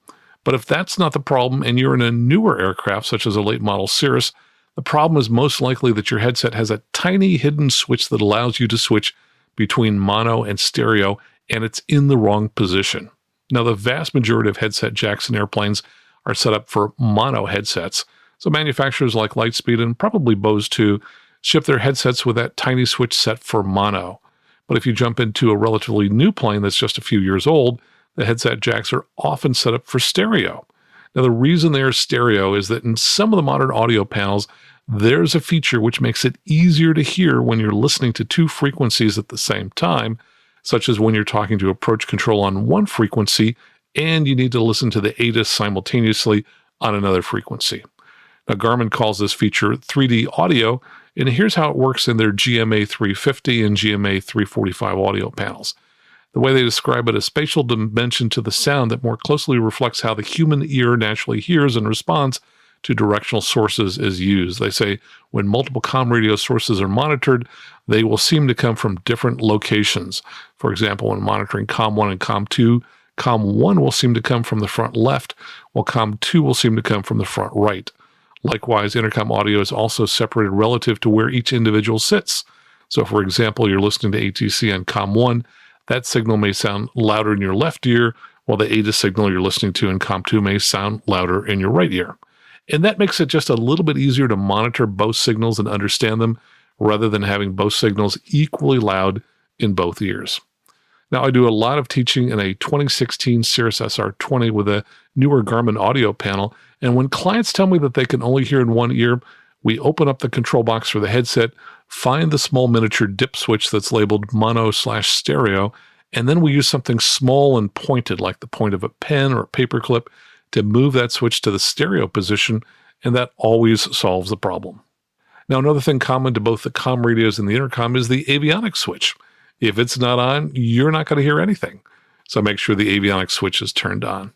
But if that's not the problem and you're in a newer aircraft, such as a late model Cirrus, the problem is most likely that your headset has a tiny hidden switch that allows you to switch between mono and stereo, and it's in the wrong position. Now, the vast majority of headset jacks in airplanes are set up for mono headsets, so manufacturers like Lightspeed and probably Bose too ship their headsets with that tiny switch set for mono. But if you jump into a relatively new plane that's just a few years old, the headset jacks are often set up for stereo. Now, the reason they are stereo is that in some of the modern audio panels, there's a feature which makes it easier to hear when you're listening to two frequencies at the same time, such as when you're talking to approach control on one frequency and you need to listen to the ATIS simultaneously on another frequency. Now, Garmin calls this feature 3D audio, and here's how it works in their GMA 350 and GMA 345 audio panels. The way they describe it, a spatial dimension to the sound that more closely reflects how the human ear naturally hears and responds to directional sources is used. They say when multiple comm radio sources are monitored, they will seem to come from different locations. For example, when monitoring COM 1 and COM 2, COM 1 will seem to come from the front left, while COM 2 will seem to come from the front right. Likewise, intercom audio is also separated relative to where each individual sits. So, for example, you're listening to ATC on COM 1, that signal may sound louder in your left ear, while the ATIS signal you're listening to in COM 2 may sound louder in your right ear. And that makes it just a little bit easier to monitor both signals and understand them, rather than having both signals equally loud in both ears. Now, I do a lot of teaching in a 2016 Cirrus SR20 with a newer Garmin audio panel, and when clients tell me that they can only hear in one ear, we open up the control box for the headset, find the small miniature dip switch that's labeled mono/stereo, and then we use something small and pointed, like the point of a pen or a paper clip, to move that switch to the stereo position, and that always solves the problem. Now, another thing common to both the comm radios and the intercom is the avionics switch. If it's not on, you're not going to hear anything. So make sure the avionics switch is turned on.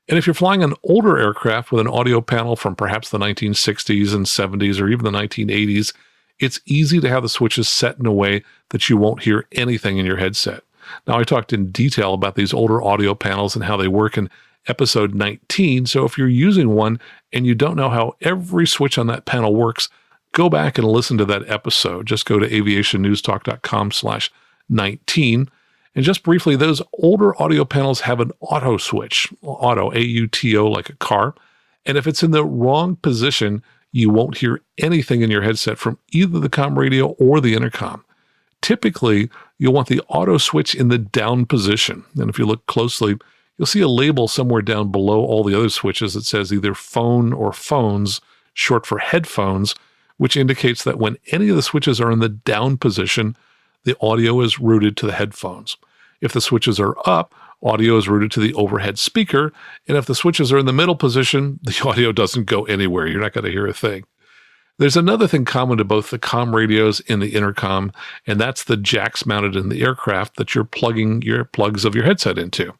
And if you're flying an older aircraft with an audio panel from perhaps the 1960s and 70s or even the 1980s, it's easy to have the switches set in a way that you won't hear anything in your headset. Now, I talked in detail about these older audio panels and how they work in episode 19, so if you're using one and you don't know how every switch on that panel works, go back and listen to that episode. Just go to aviationnewstalk.com/19. And just briefly, those older audio panels have an auto switch, auto, A-U-T-O, like a car. And if it's in the wrong position, you won't hear anything in your headset from either the comm radio or the intercom. Typically, you'll want the auto switch in the down position. And if you look closely, you'll see a label somewhere down below all the other switches that says either phone or phones, short for headphones, which indicates that when any of the switches are in the down position, the audio is routed to the headphones. If the switches are up, audio is routed to the overhead speaker, and if the switches are in the middle position, the audio doesn't go anywhere. You're not going to hear a thing. There's another thing common to both the comm radios and the intercom, and that's the jacks mounted in the aircraft that you're plugging your plugs of your headset into.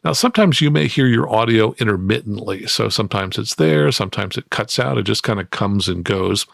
Now, sometimes you may hear your audio intermittently, so sometimes it's there, sometimes it cuts out, it just kind of comes and goes.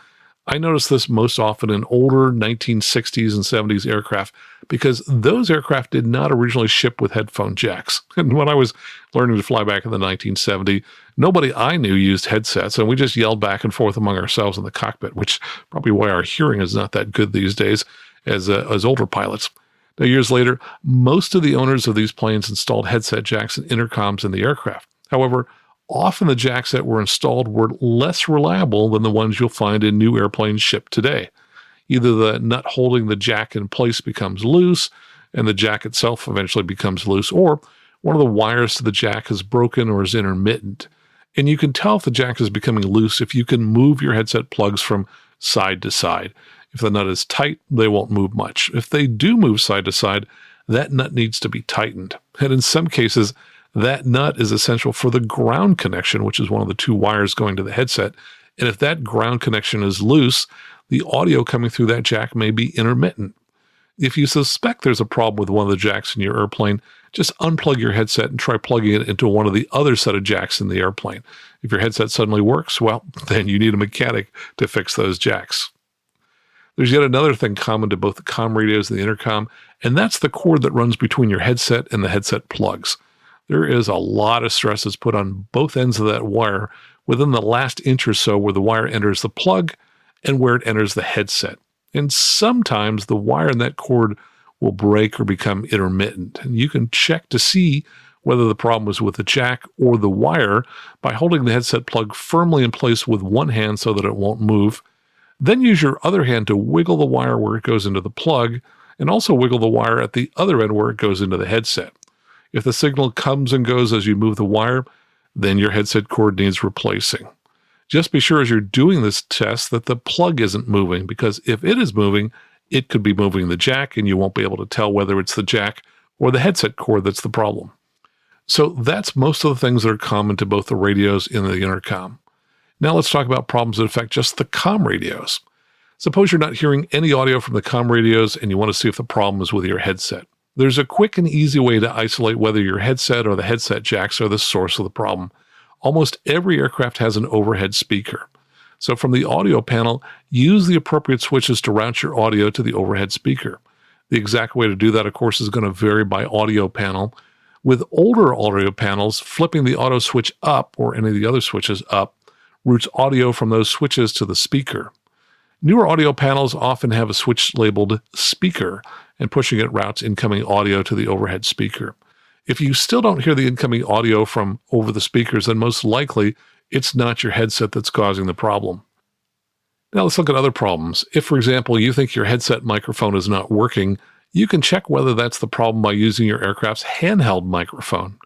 I notice this most often in older 1960s and 70s aircraft because those aircraft did not originally ship with headphone jacks. And when I was learning to fly back in the 1970s, nobody I knew used headsets, and we just yelled back and forth among ourselves in the cockpit, which is probably why our hearing is not that good these days as older pilots. Now, years later, most of the owners of these planes installed headset jacks and intercoms in the aircraft. However, often the jacks that were installed were less reliable than the ones you'll find in new airplanes shipped today. Either the nut holding the jack in place becomes loose, and the jack itself eventually becomes loose, or one of the wires to the jack is broken or is intermittent. And you can tell if the jack is becoming loose if you can move your headset plugs from side to side. If the nut is tight, they won't move much. If they do move side to side, that nut needs to be tightened. And in some cases, that nut is essential for the ground connection, which is one of the two wires going to the headset. And if that ground connection is loose, the audio coming through that jack may be intermittent. If you suspect there's a problem with one of the jacks in your airplane, just unplug your headset and try plugging it into one of the other set of jacks in the airplane. If your headset suddenly works, well, then you need a mechanic to fix those jacks. There's yet another thing common to both the comm radios and the intercom, and that's the cord that runs between your headset and the headset plugs. There is a lot of stress that's put on both ends of that wire within the last inch or so where the wire enters the plug and where it enters the headset. And sometimes the wire in that cord will break or become intermittent. And you can check to see whether the problem was with the jack or the wire by holding the headset plug firmly in place with one hand so that it won't move. Then use your other hand to wiggle the wire where it goes into the plug, and also wiggle the wire at the other end where it goes into the headset. If the signal comes and goes as you move the wire, then your headset cord needs replacing. Just be sure as you're doing this test that the plug isn't moving, because if it is moving, it could be moving the jack, and you won't be able to tell whether it's the jack or the headset cord that's the problem. So that's most of the things that are common to both the radios and the intercom. Now let's talk about problems that affect just the comm radios. Suppose you're not hearing any audio from the comm radios and you want to see if the problem is with your headset. There's a quick and easy way to isolate whether your headset or the headset jacks are the source of the problem. Almost every aircraft has an overhead speaker. So from the audio panel, use the appropriate switches to route your audio to the overhead speaker. The exact way to do that, of course, is going to vary by audio panel. With older audio panels, flipping the auto switch up, or any of the other switches up, routes audio from those switches to the speaker. Newer audio panels often have a switch labeled speaker, and pushing it routes incoming audio to the overhead speaker. If you still don't hear the incoming audio from over the speakers, then most likely it's not your headset that's causing the problem. Now let's look at other problems. If, for example, you think your headset microphone is not working, you can check whether that's the problem by using your aircraft's handheld microphone.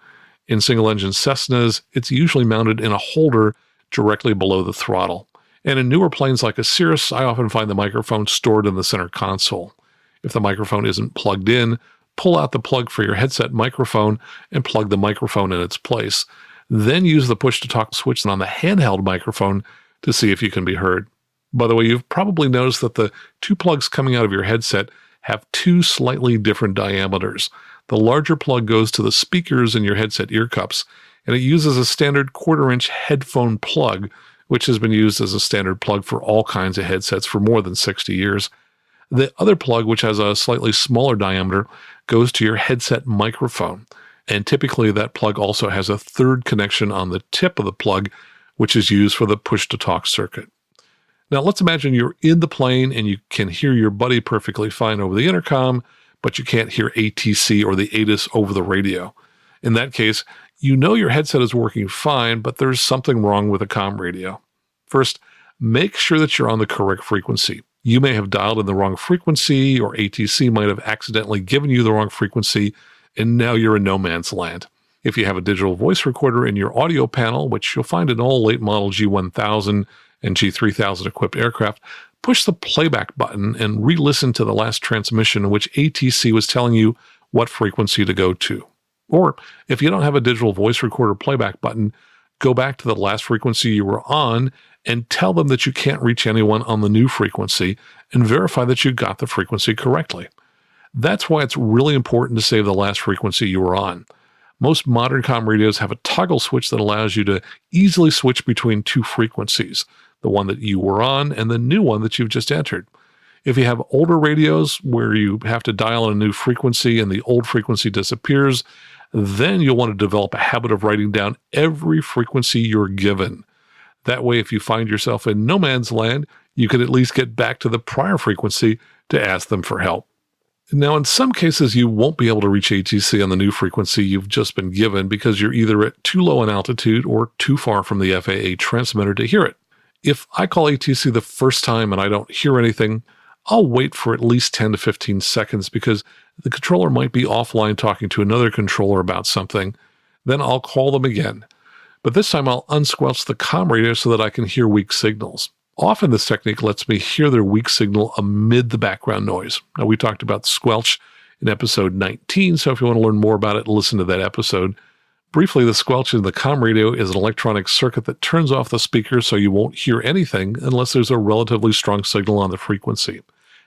In single-engine Cessnas, it's usually mounted in a holder directly below the throttle. And in newer planes like a Cirrus, I often find the microphone stored in the center console. If the microphone isn't plugged in, pull out the plug for your headset microphone and plug the microphone in its place. Then use the push-to-talk switch on the handheld microphone to see if you can be heard. By the way, you've probably noticed that the two plugs coming out of your headset have two slightly different diameters. The larger plug goes to the speakers in your headset ear cups, and it uses a standard 1/4-inch headphone plug, which has been used as a standard plug for all kinds of headsets for more than 60 years. The other plug, which has a slightly smaller diameter, goes to your headset microphone. And typically that plug also has a third connection on the tip of the plug, which is used for the push-to-talk circuit. Now let's imagine you're in the plane and you can hear your buddy perfectly fine over the intercom, but you can't hear ATC or the ATIS over the radio. In that case, you know your headset is working fine, but there's something wrong with the comm radio. First, make sure that you're on the correct frequency. You may have dialed in the wrong frequency, or ATC might have accidentally given you the wrong frequency, and now you're in no man's land. If you have a digital voice recorder in your audio panel, which you'll find in all late model G1000 and G3000 equipped aircraft, push the playback button and re-listen to the last transmission in which ATC was telling you what frequency to go to. Or if you don't have a digital voice recorder playback button, go back to the last frequency you were on and tell them that you can't reach anyone on the new frequency, and verify that you got the frequency correctly. That's why it's really important to save the last frequency you were on. Most modern comm radios have a toggle switch that allows you to easily switch between two frequencies, the one that you were on and the new one that you've just entered. If you have older radios where you have to dial in a new frequency and the old frequency disappears, then you'll want to develop a habit of writing down every frequency you're given. That way, if you find yourself in no man's land, you can at least get back to the prior frequency to ask them for help. Now, in some cases, you won't be able to reach ATC on the new frequency you've just been given because you're either at too low an altitude or too far from the FAA transmitter to hear it. If I call ATC the first time and I don't hear anything, I'll wait for at least 10 to 15 seconds because the controller might be offline talking to another controller about something. Then I'll call them again. But this time I'll unsquelch the comm radio so that I can hear weak signals. Often this technique lets me hear their weak signal amid the background noise. Now, we talked about squelch in episode 19, so if you want to learn more about it, listen to that episode. Briefly, the squelch in the comm radio is an electronic circuit that turns off the speaker so you won't hear anything unless there's a relatively strong signal on the frequency.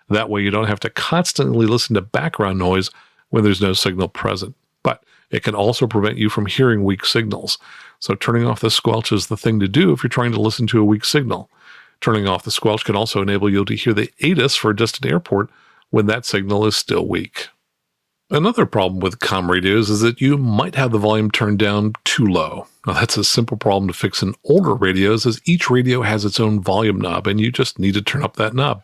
That way you don't have to constantly listen to background noise when there's no signal present. But it can also prevent you from hearing weak signals. So turning off the squelch is the thing to do if you're trying to listen to a weak signal. Turning off the squelch can also enable you to hear the ATIS for a distant airport when that signal is still weak. Another problem with comm radios is that you might have the volume turned down too low. Now, that's a simple problem to fix in older radios, as each radio has its own volume knob and you just need to turn up that knob.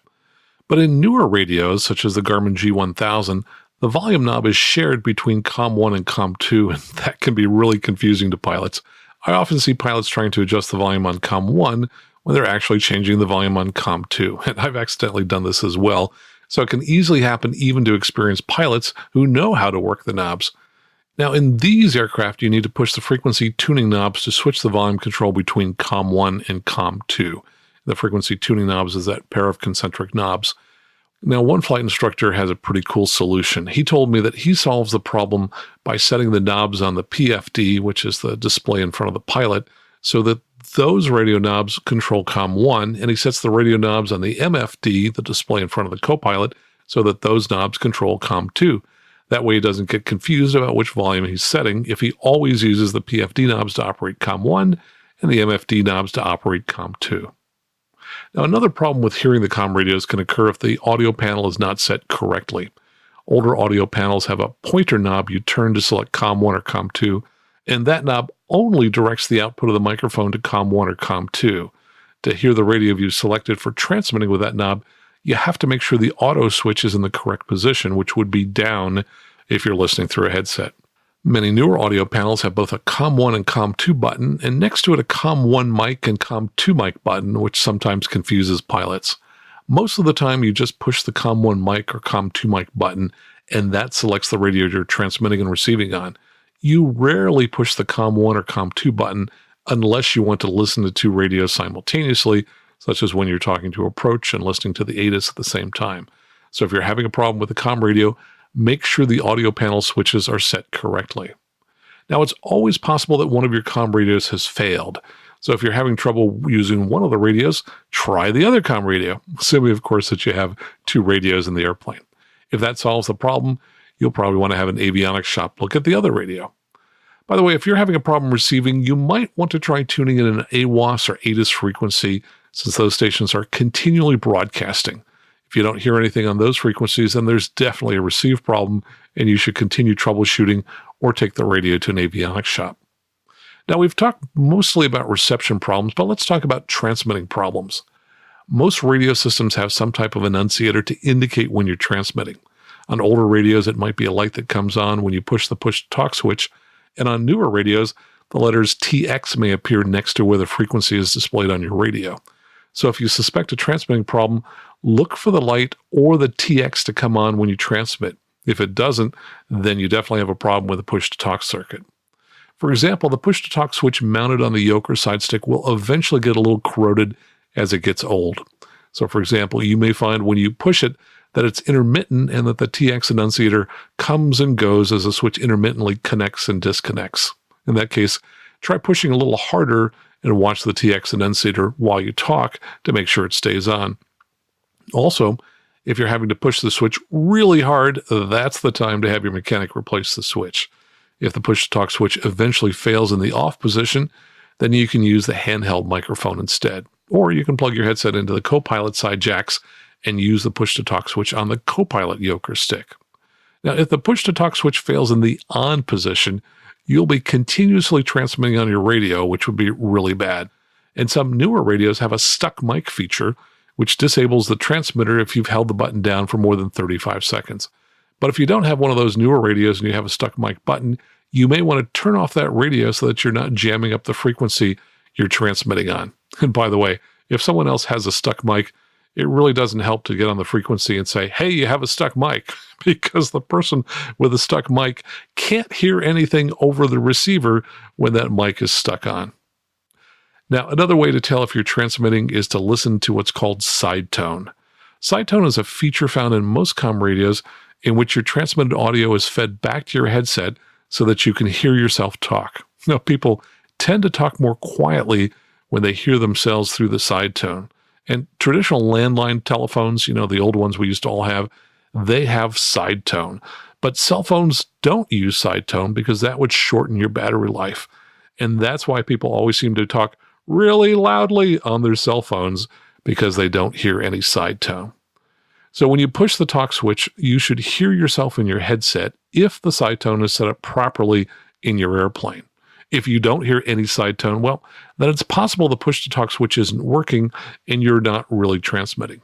But in newer radios, such as the Garmin G1000, the volume knob is shared between COM 1 and COM 2, and that can be really confusing to pilots. I often see pilots trying to adjust the volume on COM 1 when they're actually changing the volume on COM 2, and I've accidentally done this as well. So it can easily happen even to experienced pilots who know how to work the knobs. Now, in these aircraft, you need to push the frequency tuning knobs to switch the volume control between COM 1 and COM 2. The frequency tuning knobs is that pair of concentric knobs. Now, one flight instructor has a pretty cool solution. He told me that he solves the problem by setting the knobs on the PFD, which is the display in front of the pilot, so that those radio knobs control COM 1, and he sets the radio knobs on the MFD, the display in front of the co-pilot, so that those knobs control COM 2. That way he doesn't get confused about which volume he's setting if he always uses the PFD knobs to operate COM 1 and the MFD knobs to operate COM 2. Now, another problem with hearing the comm radios can occur if the audio panel is not set correctly. Older audio panels have a pointer knob you turn to select COM 1 or COM 2, and that knob only directs the output of the microphone to COM 1 or COM 2. To hear the radio you've selected for transmitting with that knob, you have to make sure the auto switch is in the correct position, which would be down if you're listening through a headset. Many newer audio panels have both a COM 1 and COM 2 button, and next to it a COM 1 mic and COM 2 mic button, which sometimes confuses pilots. Most of the time, you just push the COM 1 mic or COM 2 mic button, and that selects the radio you're transmitting and receiving on. You rarely push the COM 1 or COM 2 button unless you want to listen to two radios simultaneously, such as when you're talking to approach and listening to the ATIS at the same time. So if you're having a problem with the comm radio, make sure the audio panel switches are set correctly. Now, it's always possible that one of your comm radios has failed. So if you're having trouble using one of the radios, try the other comm radio, assuming, of course, that you have two radios in the airplane. If that solves the problem, you'll probably want to have an avionics shop look at the other radio. By the way, if you're having a problem receiving, you might want to try tuning in an AWOS or ATIS frequency, since those stations are continually broadcasting. If you don't hear anything on those frequencies, then there's definitely a receive problem, and you should continue troubleshooting or take the radio to an avionics shop. Now, we've talked mostly about reception problems, but let's talk about transmitting problems. Most radio systems have some type of annunciator to indicate when you're transmitting. On older radios, it might be a light that comes on when you push the push-to-talk switch, and on newer radios, the letters TX may appear next to where the frequency is displayed on your radio. So if you suspect a transmitting problem, look for the light or the TX to come on when you transmit. If it doesn't, then you definitely have a problem with the push-to-talk circuit. For example, the push-to-talk switch mounted on the yoke or side stick will eventually get a little corroded as it gets old. So for example, you may find when you push it that it's intermittent and that the TX annunciator comes and goes as the switch intermittently connects and disconnects. In that case, try pushing a little harder and watch the TX annunciator while you talk to make sure it stays on. Also, if you're having to push the switch really hard, that's the time to have your mechanic replace the switch. If the push-to-talk switch eventually fails in the off position, then you can use the handheld microphone instead. Or you can plug your headset into the co-pilot side jacks and use the push-to-talk switch on the co-pilot yoke or stick. Now, if the push-to-talk switch fails in the on position, you'll be continuously transmitting on your radio, which would be really bad. And some newer radios have a stuck mic feature, which disables the transmitter if you've held the button down for more than 35 seconds. But if you don't have one of those newer radios and you have a stuck mic button, you may want to turn off that radio so that you're not jamming up the frequency you're transmitting on. And by the way, if someone else has a stuck mic, it really doesn't help to get on the frequency and say, hey, you have a stuck mic, because the person with a stuck mic can't hear anything over the receiver when that mic is stuck on. Now, another way to tell if you're transmitting is to listen to what's called side tone. Side tone is a feature found in most comm radios in which your transmitted audio is fed back to your headset so that you can hear yourself talk. Now, people tend to talk more quietly when they hear themselves through the side tone. And traditional landline telephones, the old ones we used to all have, they have side tone. But cell phones don't use side tone because that would shorten your battery life. And that's why people always seem to talk really loudly on their cell phones, because they don't hear any side tone. So when you push the talk switch, you should hear yourself in your headset if the side tone is set up properly in your airplane. If you don't hear any side tone, well, then it's possible the push-to-talk switch isn't working and you're not really transmitting.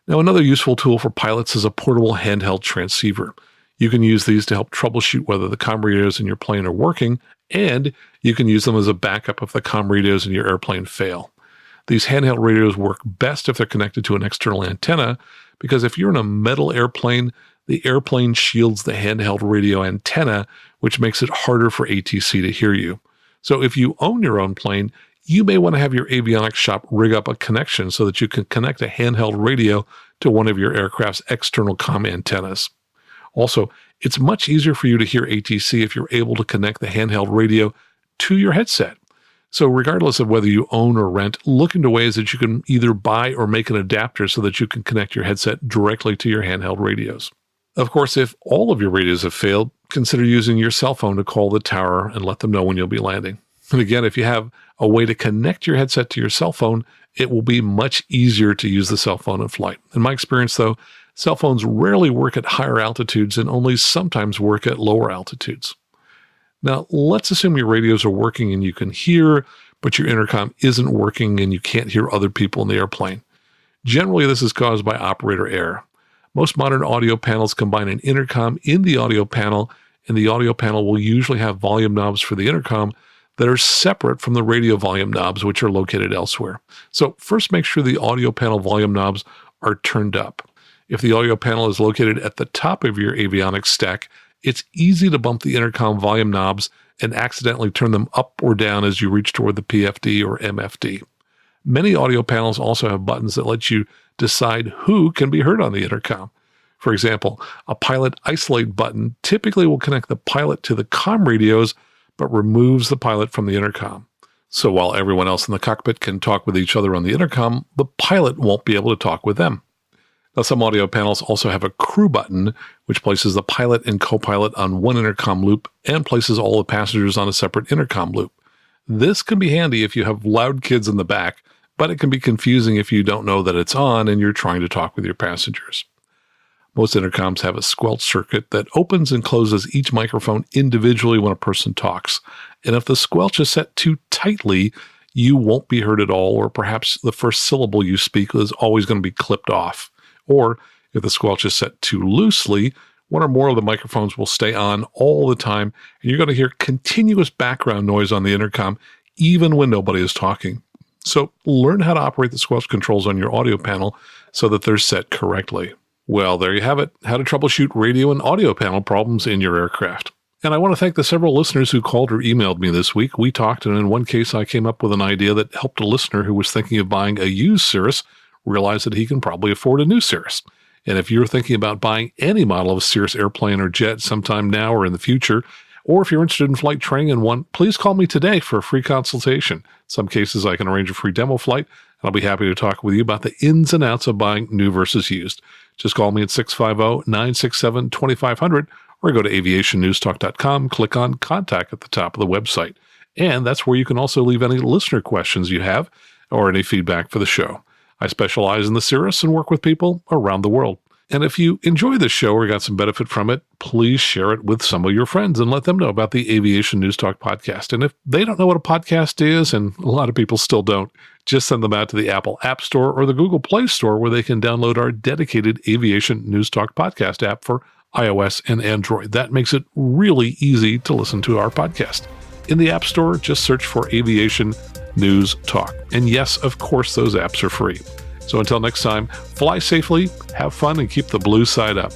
Now, another useful tool for pilots is a portable handheld transceiver. You can use these to help troubleshoot whether the comm radios in your plane are working, and you can use them as a backup if the comm radios in your airplane fail. These handheld radios work best if they're connected to an external antenna, because if you're in a metal airplane, the airplane shields the handheld radio antenna, which makes it harder for ATC to hear you. So if you own your own plane, you may want to have your avionics shop rig up a connection so that you can connect a handheld radio to one of your aircraft's external comm antennas. Also, it's much easier for you to hear ATC if you're able to connect the handheld radio to your headset. So regardless of whether you own or rent, look into ways that you can either buy or make an adapter so that you can connect your headset directly to your handheld radios. Of course, if all of your radios have failed, consider using your cell phone to call the tower and let them know when you'll be landing. And again, if you have a way to connect your headset to your cell phone, it will be much easier to use the cell phone in flight. In my experience, though, cell phones rarely work at higher altitudes and only sometimes work at lower altitudes. Now, let's assume your radios are working and you can hear, but your intercom isn't working and you can't hear other people in the airplane. Generally, this is caused by operator error. Most modern audio panels combine an intercom in the audio panel, and the audio panel will usually have volume knobs for the intercom that are separate from the radio volume knobs, which are located elsewhere. So first, make sure the audio panel volume knobs are turned up. If the audio panel is located at the top of your avionics stack, it's easy to bump the intercom volume knobs and accidentally turn them up or down as you reach toward the PFD or MFD. Many audio panels also have buttons that let you decide who can be heard on the intercom. For example, a pilot isolate button typically will connect the pilot to the comm radios, but removes the pilot from the intercom. So while everyone else in the cockpit can talk with each other on the intercom, the pilot won't be able to talk with them. Now, some audio panels also have a crew button, which places the pilot and co-pilot on one intercom loop and places all the passengers on a separate intercom loop. This can be handy if you have loud kids in the back, but it can be confusing if you don't know that it's on and you're trying to talk with your passengers. Most intercoms have a squelch circuit that opens and closes each microphone individually when a person talks. And if the squelch is set too tightly, you won't be heard at all, or perhaps the first syllable you speak is always going to be clipped off. Or if the squelch is set too loosely, one or more of the microphones will stay on all the time, and you're going to hear continuous background noise on the intercom, even when nobody is talking. So learn how to operate the squelch controls on your audio panel so that they're set correctly. Well, there you have it, how to troubleshoot radio and audio panel problems in your aircraft. And I want to thank the several listeners who called or emailed me this week. We talked, and in one case I came up with an idea that helped a listener who was thinking of buying a used Cirrus realize that he can probably afford a new Cirrus. And if you're thinking about buying any model of Cirrus airplane or jet sometime now or in the future, or if you're interested in flight training in one, please call me today for a free consultation. In some cases, I can arrange a free demo flight, and I'll be happy to talk with you about the ins and outs of buying new versus used. Just call me at 650-967-2500 or go to aviationnewstalk.com, click on Contact at the top of the website. And that's where you can also leave any listener questions you have or any feedback for the show. I specialize in the Cirrus and work with people around the world. And if you enjoy this show or got some benefit from it, please share it with some of your friends and let them know about the Aviation News Talk podcast. And if they don't know what a podcast is, and a lot of people still don't, just send them out to the Apple App Store or the Google Play Store where they can download our dedicated Aviation News Talk podcast app for iOS and Android. That makes it really easy to listen to our podcast. In the App Store, just search for Aviation News Talk. And yes, of course, those apps are free. So until next time, fly safely, have fun, and keep the blue side up.